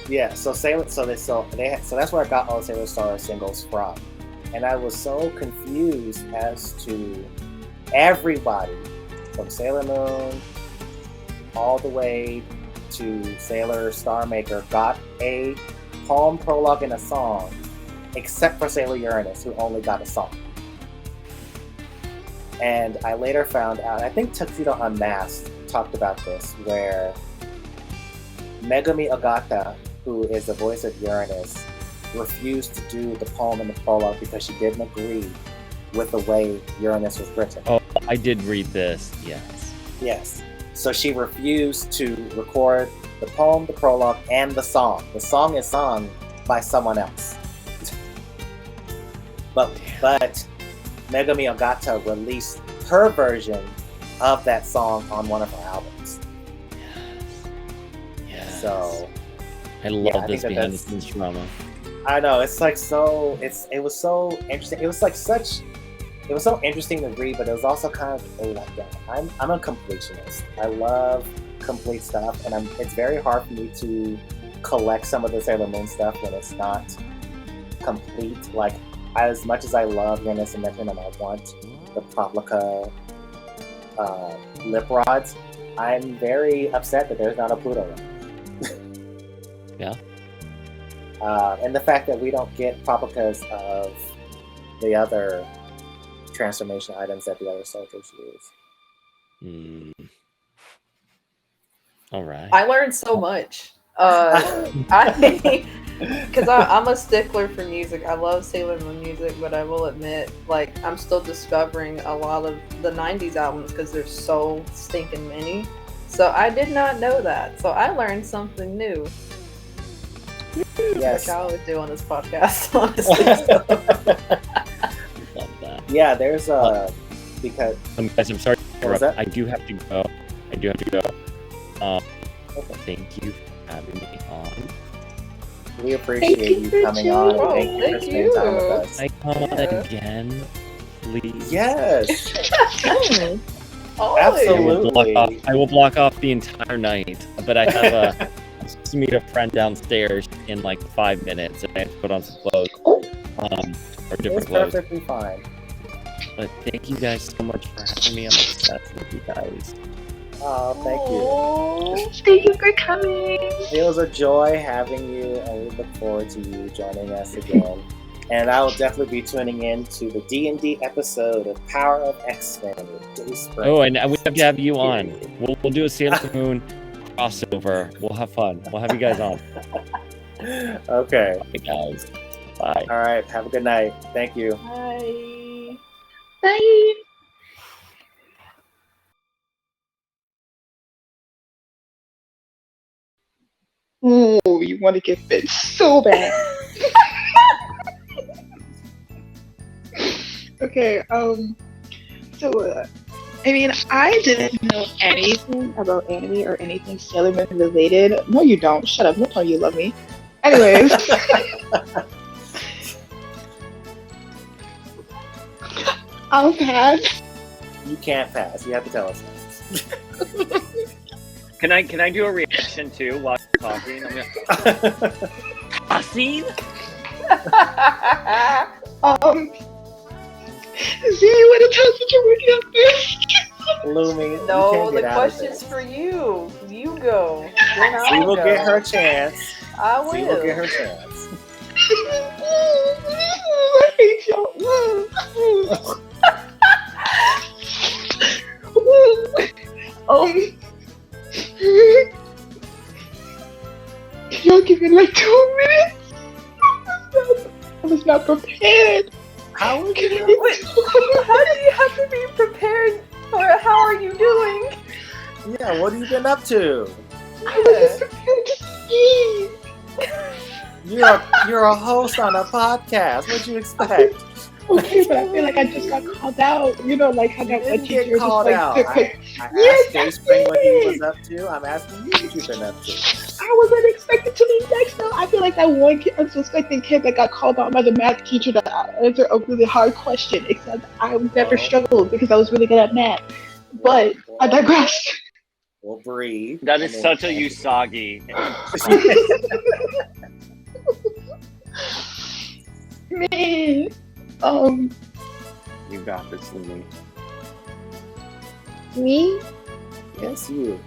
Yeah, so that's where I got all the Sailor Star singles from, and I was so confused as to everybody from Sailor Moon all the way to Sailor Star Maker got a poem, prologue, and a song, except for Sailor Uranus, who only got a song. And I later found out, I think Tuxedo Unmasked talked about this, where Megami Ogata, who is the voice of Uranus, refused to do the poem and the prologue because she didn't agree with the way Uranus was written. Oh, I did read this, yes. Yes. So she refused to record the poem, the prologue, and the song. The song is sung by someone else. But Megami Ogata released her version of that song on one of her albums. Yes. So I love this behind the scenes drama. I know, it's like it was so interesting. It was so interesting to read, but it was also kind of a letdown. I'm a completionist. I love complete stuff, and it's very hard for me to collect some of the Sailor Moon stuff when it's not complete. Like, as much as I love Uranus and Neptune and I want the Proplica lip rods, I'm very upset that there's not a Pluto one. Yeah. And the fact that we don't get Proplicas of the other transformation items that the other soldiers use. All right. I learned so much. Because I'm a stickler for music. I love Sailor Moon music, but I will admit, like, I'm still discovering a lot of the 90s albums because there's so stinking many. So I did not know that. So I learned something new. Yes. Which I always do on this podcast, honestly. Love that. Yeah, there's because guys, I'm sorry to What was interrupt. that? I do have to go. Thank you for having me on. we appreciate you coming on. Oh, and thank you for thank spending time with you. us. I come on again, please. Yes, Always. absolutely. I will block off the entire night, but I have I'm supposed to meet a friend downstairs in like 5 minutes, and I have to put on some clothes, or different It's clothes. perfectly fine. But thank you guys so much for having me. I'm obsessed with you guys. Oh, thank you. Oh, thank you for coming. It was a joy having you, and we look forward to you joining us again. And I will definitely be tuning in to the D&D episode of Power of X-Men with Dayspring. Oh, and we have to have you on. We'll do a Sailor Moon crossover. We'll have fun. We'll have you guys on. Okay. Bye, guys. Bye. All right. Have a good night. Thank you. Bye. Bye. Oh, you want to get fit so bad. Okay, so, I mean, I didn't know anything about anime or anything Sailor Moon related. No, you don't. Shut up. Don't tell me you love me. Anyways. I'll pass. You can't pass. You have to tell us now. Can I do a reaction too while you're talking? I'm gonna... A scene? Zee, what else did you working on this? Lumi, you No, can't the get out of question's this. for you. You go. Then She I'll will go. get her chance. I will. She will get her chance. I hate y'all. Can y'all give me like 2 minutes? I was not prepared. How would Can you? I- How do you have to be prepared for how are you doing? Yeah, what have you been up to? I wasn't prepared to speak. You're a host on a podcast. What'd you expect? Okay, but I feel like I just got called out. You know, like how You that one didn't teacher get was just called like, out. took, like, I Yes, asked I Dayspring what he did. was up to. I'm asking you what you've been up to. I wasn't expected to be next though. I feel like that one unsuspecting kid that got called out by the math teacher to answer a really hard question, except I never Oh. struggled because I was really good at math. But I digress. We'll breathe. That is I mean, such a Usagi. Man, You got this, Lumi. me? Yes, you.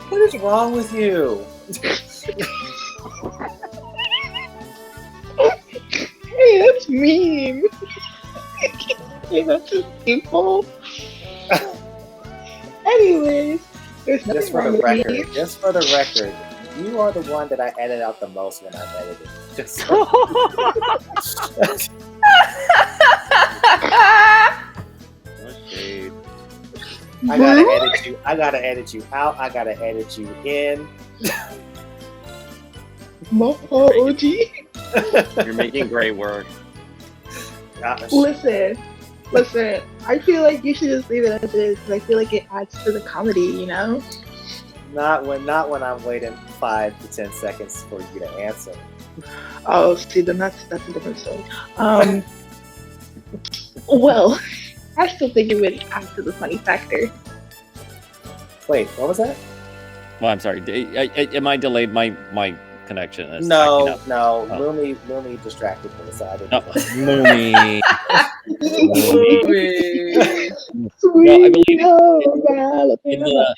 What is wrong with you? Hey, that's mean. Hey, that's just people. Anyways, there's nothing Just for wrong the with me. record, you are the one that I edit out the most when I'm editing. Just so What shade? I gotta edit you. I gotta edit you out. I gotta edit you in. Moho OG. You're making great work. Gosh. Listen. I feel like you should just leave it as it is because I feel like it adds to the comedy, you know? Not when I'm waiting 5 to 10 seconds for you to answer. Oh, see, then that's a different story. Well, I still think it would add to the funny factor. Wait, what was that? Well, I'm sorry. Am I delayed? My connection is No, acting up. no. Oh. Lumi distracted me, so I didn't. No, Lumi. Sweet No, I believe home in Alabama.